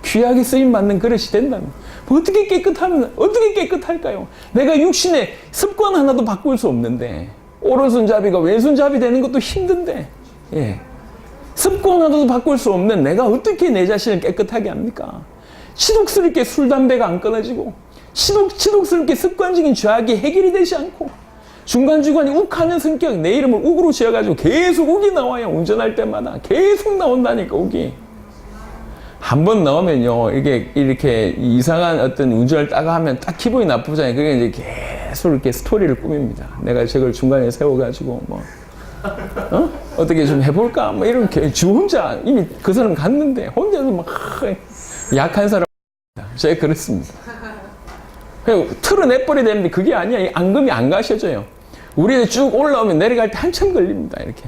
귀하게 쓰임받는 그릇이 된다면 어떻게 깨끗할까요? 내가 육신의 습관 하나도 바꿀 수 없는데 오른손잡이가 왼손잡이 되는 것도 힘든데, 예. 습관 하나도 바꿀 수 없는 내가 어떻게 내 자신을 깨끗하게 합니까? 치독스럽게 술, 담배가 안 끊어지고 치독스럽게 습관적인 죄악이 해결이 되지 않고 중간중간에 욱하는 성격, 내 이름을 욱으로 지어가지고 계속 욱이 나와요. 운전할 때마다 계속 나온다니까 욱이. 한번 나오면요 이렇게 이상한 어떤 운전을 딱 하면 딱 기분이 나쁘잖아요. 그게 이제 계속 이렇게 스토리를 꾸밉니다. 내가 저걸 중간에 세워가지고 어떻게 좀 해볼까? 뭐 이렇게 지 혼자 이미 그 사람 갔는데 혼자서 막 약한 사람 제가 그렇습니다. 틀어내버려야 되는데 그게 아니야. 앙금이 안 가셔져요. 우리는 쭉 올라오면 내려갈 때 한참 걸립니다. 이렇게.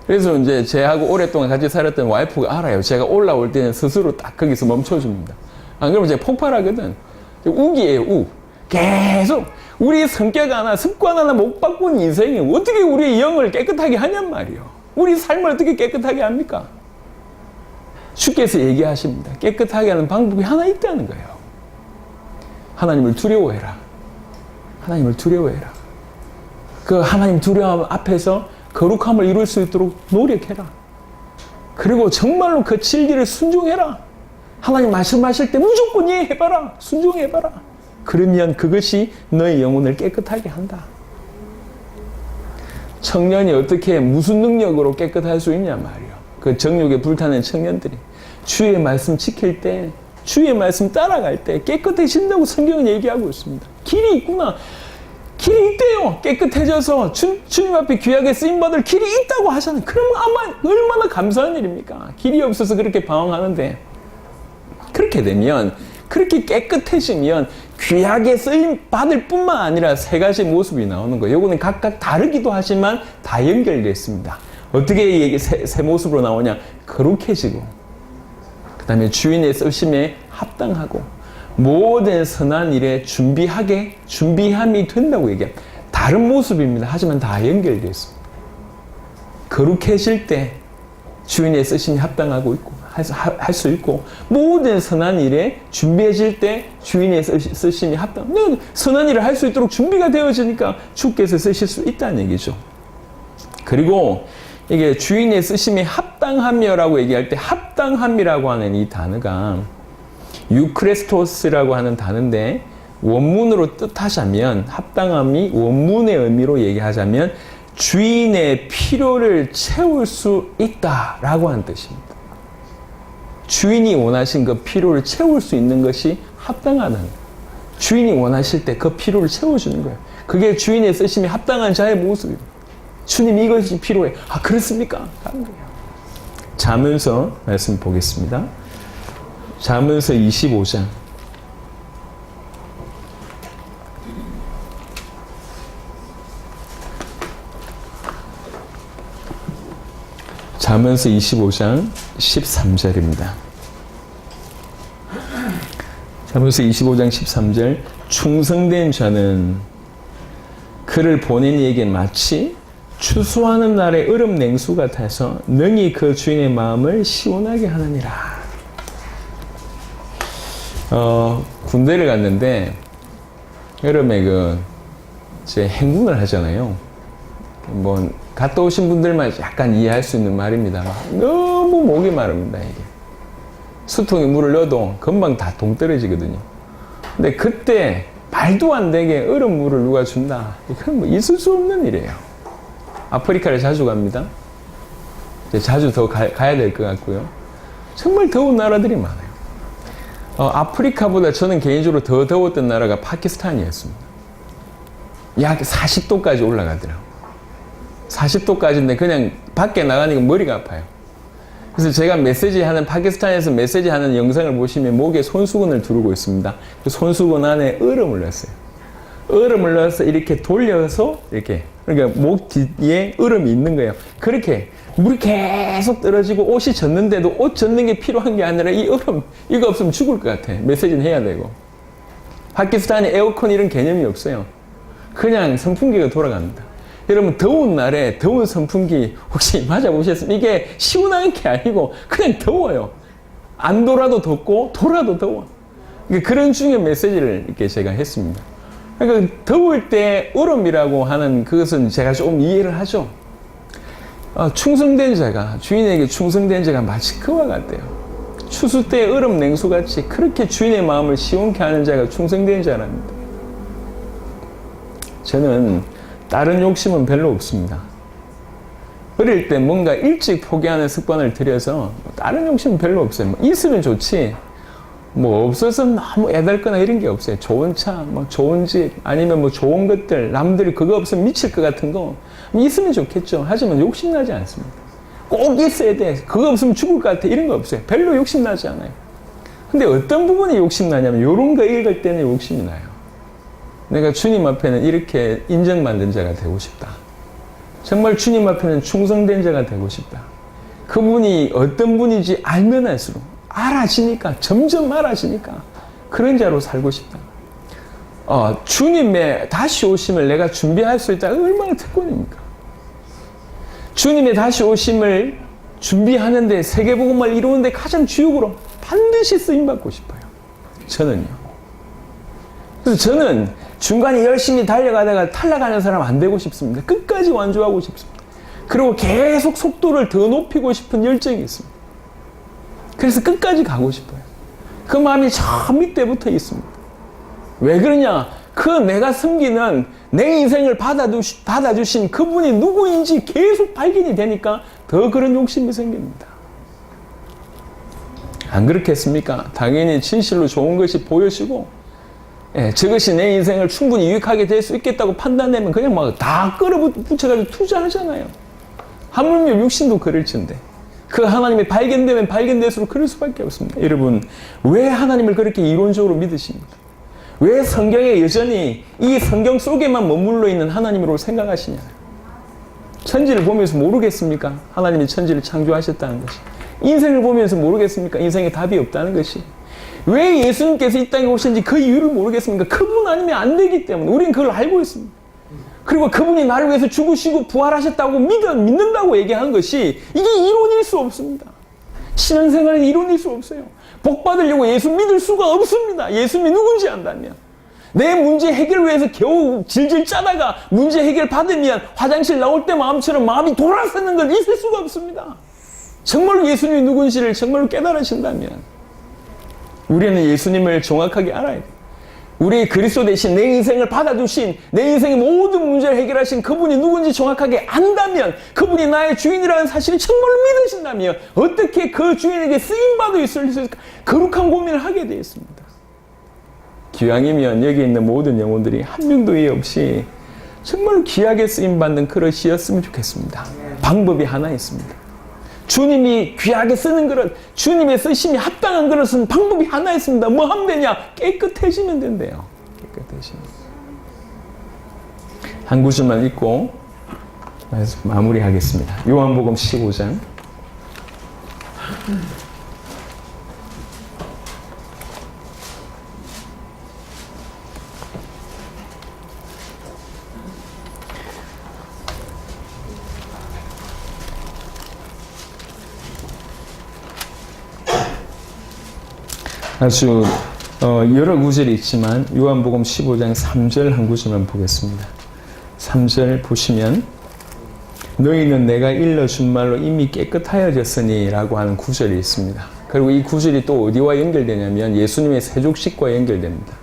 그래서 이제 제하고 오랫동안 같이 살았던 와이프가 알아요. 제가 올라올 때는 스스로 딱 거기서 멈춰줍니다. 안 그러면 제가 폭발하거든. 욱이에요, 욱. 계속 우리 성격 하나, 습관 하나 못 바꾼 인생이 어떻게 우리의 영을 깨끗하게 하냔 말이요. 우리 삶을 어떻게 깨끗하게 합니까? 주께서 얘기하십니다. 깨끗하게 하는 방법이 하나 있다는 거예요. 하나님을 두려워해라. 하나님을 두려워해라. 그 하나님 두려움 앞에서 거룩함을 이룰 수 있도록 노력해라. 그리고 정말로 그 진리를 순종해라. 하나님 말씀하실 때 무조건 이해해봐라. 순종해봐라. 그러면 그것이 너의 영혼을 깨끗하게 한다. 청년이 어떻게 무슨 능력으로 깨끗할 수 있냐 말이요. 그 정욕에 불타는 청년들이 주의 말씀 지킬 때, 주의 말씀 따라갈 때 깨끗해진다고 성경은 얘기하고 있습니다. 길이 있구나. 길이 있대요. 깨끗해져서 주님 앞에 귀하게 쓰임받을 길이 있다고 하잖아요. 그러면 아마 얼마나 감사한 일입니까? 길이 없어서 그렇게 방황하는데 그렇게 되면, 그렇게 깨끗해지면 귀하게 쓰임받을 뿐만 아니라 세 가지 모습이 나오는 거예요. 이거는 각각 다르기도 하지만 다 연결되어 있습니다. 어떻게 세 모습으로 나오냐? 거룩해지고, 그 다음에 주인의 쓰심에 합당하고, 모든 선한 일에 준비함이 된다고 얘기합니다. 다른 모습입니다. 하지만 다 연결되어 있습니다. 거룩해질 때 주인의 쓰심이 합당하고 있고, 할 수 있고, 모든 선한 일에 준비해질 때 주인의 쓰심이 합당. 선한 일을 할 수 있도록 준비가 되어지니까 주께서 쓰실 수 있다는 얘기죠. 그리고 이게 주인의 쓰심이 합당하며라고 얘기할 때 합당함이라고 하는 이 단어가 유크레스토스라고 하는 단어인데, 원문으로 뜻하자면, 합당함이 원문의 의미로 얘기하자면 주인의 필요를 채울 수 있다라고 하는 뜻입니다. 주인이 원하신 그 필요를 채울 수 있는 것이 합당하다는 거예요. 주인이 원하실 때 그 필요를 채워주는 거예요. 그게 주인의 쓰심이 합당한 자의 모습입니다. 주님 이것이 필요해. 아 그렇습니까? 하는 거예요. 잠언서 말씀 보겠습니다. 잠언서 25장. 잠언서 25장 13절입니다. 잠언서 25장 13절. 충성된 자는 그를 보낸 이에게 마치 추수하는 날의 얼음 냉수 같아서 능히 그 주인의 마음을 시원하게 하느니라. 군대를 갔는데 여름에 제 행군을 하잖아요. 갔다 오신 분들만 약간 이해할 수 있는 말입니다. 너무 목이 마릅니다, 이게. 수통에 물을 넣어도 금방 다 동떨어지거든요. 근데 그때 말도 안 되게 얼음 물을 누가 준다. 이건 있을 수 없는 일이에요. 아프리카를 자주 갑니다. 이제 자주 더 가야 될 것 같고요. 정말 더운 나라들이 많아요. 아프리카보다 저는 개인적으로 더 더웠던 나라가 파키스탄이었습니다. 약 40도까지 올라가더라고요. 40도까지인데 그냥 밖에 나가니까 머리가 아파요. 그래서 제가 파키스탄에서 메시지 하는 영상을 보시면 목에 손수건을 두르고 있습니다. 그 손수건 안에 얼음을 넣었어요. 얼음을 넣어서 이렇게 돌려서 그러니까 목 뒤에 얼음이 있는 거예요. 그렇게 물이 계속 떨어지고 옷이 젖는데도 옷 젖는 게 필요한 게 아니라 이 얼음, 이거 없으면 죽을 것 같아. 메시지는 해야 되고. 파키스탄에 에어컨 이런 개념이 없어요. 그냥 선풍기가 돌아갑니다. 여러분 더운 날에 더운 선풍기 혹시 맞아보셨습니까? 이게 시원한 게 아니고 그냥 더워요. 안 돌아도 덥고 돌아도 더워. 그런 중요한 메시지를 이렇게 제가 했습니다. 그러니까 더울 때 얼음이라고 하는 그것은 제가 좀 이해를 하죠. 충성된 자가, 주인에게 충성된 자가 마치 그와 같대요. 추수 때 얼음 냉수같이 그렇게 주인의 마음을 시원케 하는 자가 충성된 자랍니다. 저는 다른 욕심은 별로 없습니다. 어릴 때 뭔가 일찍 포기하는 습관을 들여서 다른 욕심은 별로 없어요. 있으면 좋지. 없어서 너무 애달거나 이런 게 없어요. 좋은 차, 좋은 집, 아니면 좋은 것들, 남들이 그거 없으면 미칠 것 같은 거 있으면 좋겠죠. 하지만 욕심나지 않습니다. 꼭 있어야 돼. 그거 없으면 죽을 것 같아. 이런 거 없어요. 별로 욕심나지 않아요. 근데 어떤 부분이 욕심나냐면 이런 거 읽을 때는 욕심이 나요. 내가 주님 앞에는 이렇게 인정받는 자가 되고 싶다. 정말 주님 앞에는 충성된 자가 되고 싶다. 그분이 어떤 분인지 알면 할수록 알아지니까 점점 알아지니까 그런 자로 살고 싶다. 주님의 다시 오심을 내가 준비할 수 있다. 얼마나 특권입니까? 주님의 다시 오심을 준비하는데 세계복음을 이루는데 가장 주역으로 반드시 쓰임받고 싶어요. 저는요. 그래서 저는 중간에 열심히 달려가다가 탈락하는 사람 안 되고 싶습니다. 끝까지 완주하고 싶습니다. 그리고 계속 속도를 더 높이고 싶은 열정이 있습니다. 그래서 끝까지 가고 싶어요. 그 마음이 저 밑에부터 있습니다. 왜 그러냐? 그 내가 섬기는 내 인생을 받아주신 그분이 누구인지 계속 발견이 되니까 더 그런 욕심이 생깁니다. 안 그렇겠습니까? 당연히 진실로 좋은 것이 보여지고 저것이 내 인생을 충분히 유익하게 될 수 있겠다고 판단되면 그냥 막 다 끌어붙여가지고 투자하잖아요. 하물며 육신도 그럴 텐데 그 하나님이 발견되면 발견될수록 그럴 수밖에 없습니다. 여러분, 왜 하나님을 그렇게 이론적으로 믿으십니까? 왜 성경에 여전히 이 성경 속에만 머물러 있는 하나님으로 생각하시냐? 천지를 보면서 모르겠습니까? 하나님이 천지를 창조하셨다는 것이. 인생을 보면서 모르겠습니까? 인생에 답이 없다는 것이. 왜 예수님께서 이 땅에 오셨는지 그 이유를 모르겠습니까? 그분 아니면 안 되기 때문에 우리는 그걸 알고 있습니다. 그리고 그분이 나를 위해서 죽으시고 부활하셨다고 믿는다고 얘기하는 것이 이게 이론일 수 없습니다. 신앙생활은 이론일 수 없어요. 복 받으려고 예수 믿을 수가 없습니다. 예수님이 누군지 안다면. 내 문제 해결을 위해서 겨우 질질 짜다가 문제 해결 받으면 화장실 나올 때 마음처럼 마음이 돌아서는 건 있을 수가 없습니다. 정말로 예수님이 누군지를 정말로 깨달으신다면 우리는 예수님을 정확하게 알아야 돼요. 우리 그리스도 대신 내 인생을 받아주신 내 인생의 모든 문제를 해결하신 그분이 누군지 정확하게 안다면 그분이 나의 주인이라는 사실을 정말로 믿으신다면 어떻게 그 주인에게 쓰임받을 수 있을까? 거룩한 고민을 하게 되어 있습니다. 기왕이면 여기 있는 모든 영혼들이 한 명도 예 없이 정말로 귀하게 쓰임받는 그릇이었으면 좋겠습니다. 방법이 하나 있습니다. 주님이 귀하게 쓰는 그릇, 주님의 쓰심이 합당한 그릇은 방법이 하나 있습니다. 뭐 하면 되냐? 깨끗해지면 된대요. 깨끗해지면. 한 구절만 읽고 마무리하겠습니다. 요한복음 15장. 아주 여러 구절이 있지만 요한복음 15장 3절 한 구절만 보겠습니다. 3절 보시면 너희는 내가 일러준 말로 이미 깨끗하여졌으니 라고 하는 구절이 있습니다. 그리고 이 구절이 또 어디와 연결되냐면 예수님의 세족식과 연결됩니다.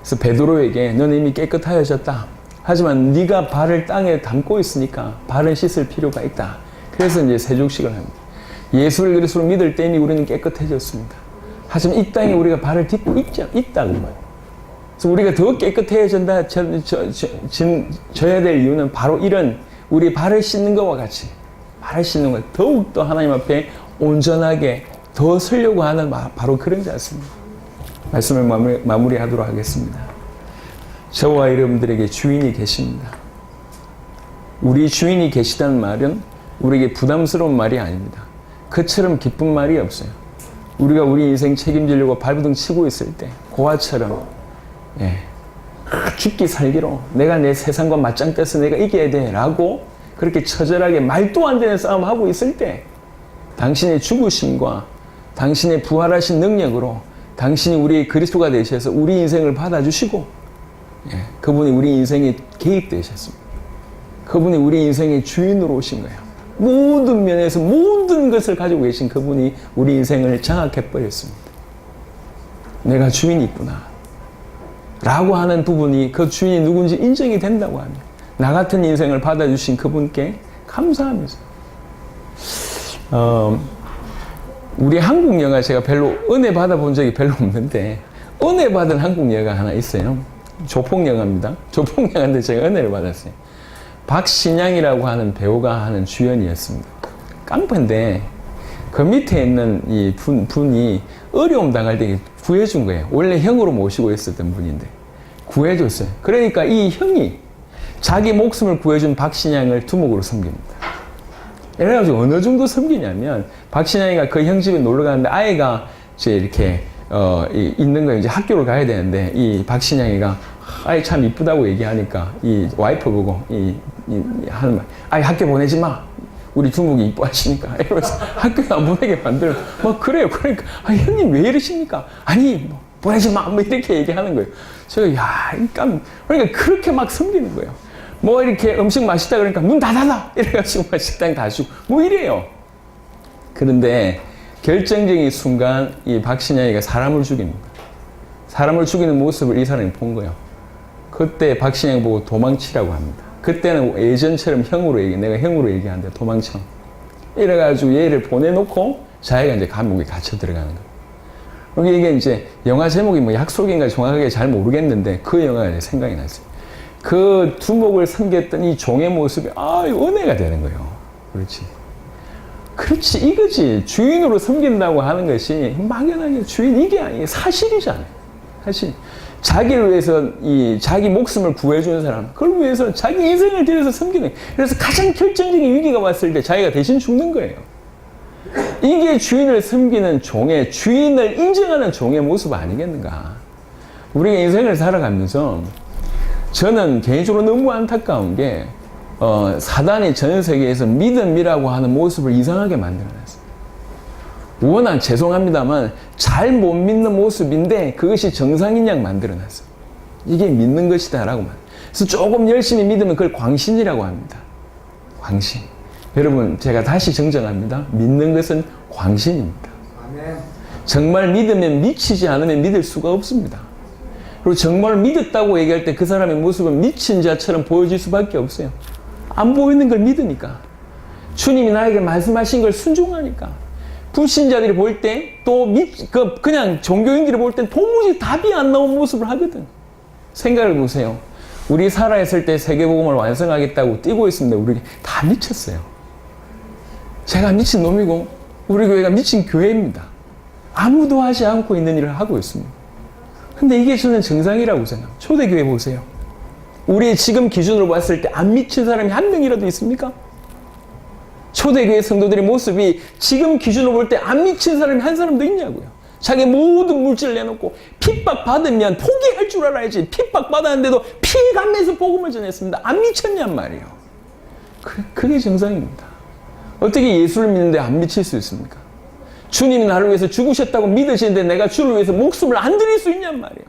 그래서 베드로에게 너는 이미 깨끗하여졌다. 하지만 네가 발을 땅에 담고 있으니까 발은 씻을 필요가 있다. 그래서 이제 세족식을 합니다. 예수를 그리스도로 믿을 때 이미 우리는 깨끗해졌습니다. 하지만 이 땅에 우리가 발을 딛고 있다고 말이에요. 그래서 우리가 더 깨끗해져야 될 이유는 바로 이런 우리 발을 씻는 것과 같이 발을 씻는 것 더욱더 하나님 앞에 온전하게 더 서려고 하는 바로 그런 자였습니다. 말씀을 마무리하도록 하겠습니다. 저와 여러분들에게 주인이 계십니다. 우리 주인이 계시다는 말은 우리에게 부담스러운 말이 아닙니다. 그처럼 기쁜 말이 없어요. 우리가 우리 인생 책임지려고 발부둥 치고 있을 때 고아처럼 죽기 살기로 내가 내 세상과 맞짱 떠서 내가 이겨야 돼 라고 그렇게 처절하게 말도 안 되는 싸움을 하고 있을 때 당신의 죽으심과 당신의 부활하신 능력으로 당신이 우리의 그리스도가 되셔서 우리 인생을 받아주시고 그분이 우리 인생에 개입되셨습니다. 그분이 우리 인생의 주인으로 오신 거예요. 모든 면에서 모든 것을 가지고 계신 그분이 우리 인생을 장악해버렸습니다. 내가 주인이 있구나 라고 하는 부분이 그 주인이 누군지 인정이 된다고 하면 나 같은 인생을 받아주신 그분께 감사하면서 우리 한국 영화 제가 별로 은혜 받아본 적이 별로 없는데 은혜 받은 한국 영화가 하나 있어요. 조폭 영화입니다. 조폭 영화인데 제가 은혜를 받았어요. 박신양이라고 하는 배우가 하는 주연이었습니다. 깡패인데 그 밑에 있는 이 분이 어려움 당할 때 구해준 거예요. 원래 형으로 모시고 있었던 분인데 구해줬어요. 그러니까 이 형이 자기 목숨을 구해준 박신양을 두목으로 섬깁니다. 이래가지고 어느 정도 섬기냐면 박신양이가 그 형 집에 놀러 가는데 아이가 이제 이렇게 있는 거예요. 이제 학교를 가야 되는데 이 박신양이가 아이 참 이쁘다고 얘기하니까 이 와이프 보고 하는 말, 아이 학교 보내지 마. 우리 두목이 이뻐하시니까 이러면서 학교에 안 보내게 만들어. 뭐 그래요. 그러니까 아, 형님 왜 이러십니까? 아니 뭐 보내지 마. 뭐 이렇게 얘기하는 거예요. 제가 야, 그러니까 그렇게 막 섬기는 거예요. 뭐 이렇게 음식 맛있다 그러니까 문 닫아라 이래가지고 막 식당 닫고 뭐 이래요. 그런데 결정적인 순간 이 박신양이가 사람을 죽입니다. 사람을 죽이는 모습을 이 사람이 본 거예요. 그때 박신양 보고 도망치라고 합니다. 그때는 예전처럼 내가 형으로 얘기하는데 도망쳐. 이래가지고 얘를 보내놓고 자기가 이제 감옥에 갇혀 들어가는 거예요. 이게 이제 영화 제목이 뭐 약속인가 정확하게 잘 모르겠는데 그 영화가 이제 생각이 났어요. 그 두목을 섬겼던 이 종의 모습이 은혜가 되는 거예요. 그렇지 이거지. 주인으로 섬긴다고 하는 것이 막연하게 주인 이게 아니에요. 사실이잖아요. 사실 자기를 위해서 자기 목숨을 구해주는 사람, 그걸 위해서 자기 인생을 들여서 섬기는 거예요. 그래서 가장 결정적인 위기가 왔을 때 자기가 대신 죽는 거예요. 이게 주인을 섬기는 종의, 주인을 인정하는 종의 모습 아니겠는가. 우리가 인생을 살아가면서 저는 개인적으로 너무 안타까운 게 사단이 전 세계에서 믿음이라고 하는 모습을 이상하게 만들어놨어요. 워낙 죄송합니다만 잘 못 믿는 모습인데 그것이 정상인 양 만들어놨어요. 이게 믿는 것이다 라고 말. 그래서 조금 열심히 믿으면 그걸 광신이라고 합니다. 광신. 여러분 제가 다시 정정합니다. 믿는 것은 광신입니다. 정말 믿으면 미치지 않으면 믿을 수가 없습니다. 그리고 정말 믿었다고 얘기할 때 그 사람의 모습은 미친 자처럼 보여질 수밖에 없어요. 안 보이는 걸 믿으니까. 주님이 나에게 말씀하신 걸 순종하니까. 불신자들이 볼 때 또 그냥 종교인들이 볼 땐 도무지 답이 안 나온 모습을 하거든. 생각을 보세요. 우리 살아있을 때 세계복음을 완성하겠다고 뛰고 있습니다. 우리 다 미쳤어요. 제가 미친 놈이고 우리 교회가 미친 교회입니다. 아무도 하지 않고 있는 일을 하고 있습니다. 근데 이게 저는 정상이라고 생각합니다. 초대교회 보세요. 우리 지금 기준으로 봤을 때 안 미친 사람이 한 명이라도 있습니까? 초대교회 성도들의 모습이 지금 기준으로 볼 때 안 미친 사람이 한 사람도 있냐고요. 자기 모든 물질을 내놓고 핍박받으면 포기할 줄 알아야지. 핍박받았는데도 피해가면서 복음을 전했습니다. 안 미쳤냔 말이에요. 그게 정상입니다. 어떻게 예수를 믿는데 안 미칠 수 있습니까? 주님이 나를 위해서 죽으셨다고 믿으시는데 내가 주를 위해서 목숨을 안 드릴 수 있냔 말이에요.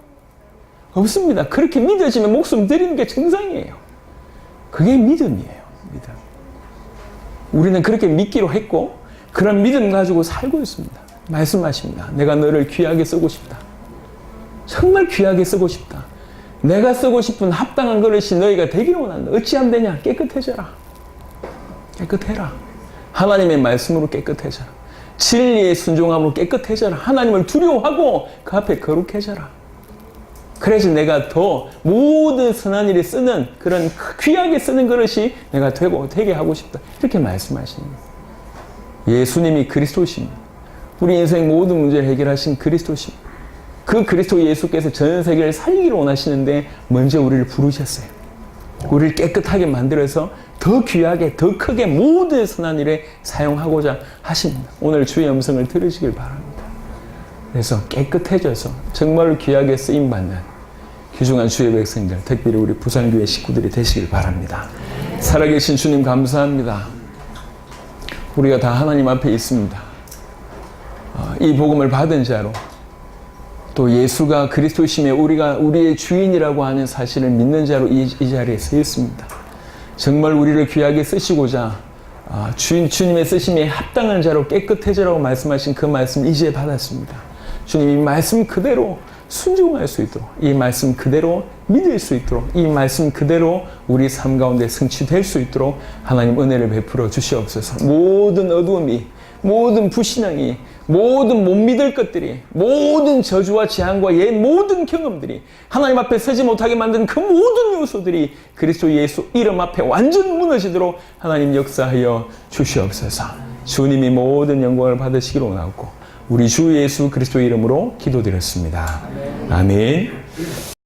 없습니다. 그렇게 믿어지면 목숨 드리는 게 정상이에요. 그게 믿음이에요. 믿음. 우리는 그렇게 믿기로 했고 그런 믿음 가지고 살고 있습니다. 말씀하십니다. 내가 너를 귀하게 쓰고 싶다. 정말 귀하게 쓰고 싶다. 내가 쓰고 싶은 합당한 그릇이 너희가 되기를 원한다. 어찌하면 되냐? 깨끗해져라. 깨끗해라. 하나님의 말씀으로 깨끗해져라. 진리의 순종함으로 깨끗해져라. 하나님을 두려워하고 그 앞에 거룩해져라. 그래서 내가 더 모든 선한 일에 쓰는 그런 귀하게 쓰는 그릇이 내가 되게 하고 싶다. 이렇게 말씀하시는 거예요. 예수님이 그리스도십니다. 우리 인생 모든 문제를 해결하신 그리스도십니다. 그 그리스도 예수께서 전 세계를 살기를 원하시는데 먼저 우리를 부르셨어요. 우리를 깨끗하게 만들어서 더 귀하게 더 크게 모든 선한 일에 사용하고자 하십니다. 오늘 주의 음성을 들으시길 바랍니다. 그래서 깨끗해져서 정말 귀하게 쓰임받는 귀중한 주의 백성들, 특별히 우리 부산교회 식구들이 되시길 바랍니다. 살아계신 주님 감사합니다. 우리가 다 하나님 앞에 있습니다. 이 복음을 받은 자로 또 예수가 그리스도심에 우리가 우리의 주인이라고 하는 사실을 믿는 자로 이 자리에 서 있습니다. 정말 우리를 귀하게 쓰시고자 주님의 쓰심에 합당한 자로 깨끗해져라고 말씀하신 그 말씀 이제 받았습니다. 주님 이 말씀 그대로 순종할 수 있도록 이 말씀 그대로 믿을 수 있도록 이 말씀 그대로 우리 삶 가운데 성취될 수 있도록 하나님 은혜를 베풀어 주시옵소서. 모든 어두움이 모든 불신앙이 모든 못 믿을 것들이 모든 저주와 재앙과 옛 모든 경험들이 하나님 앞에 서지 못하게 만든 그 모든 요소들이 그리스도 예수 이름 앞에 완전 무너지도록 하나님 역사하여 주시옵소서. 주님이 모든 영광을 받으시기로 원하고 우리 주 예수 그리스도의 이름으로 기도드렸습니다. 아멘.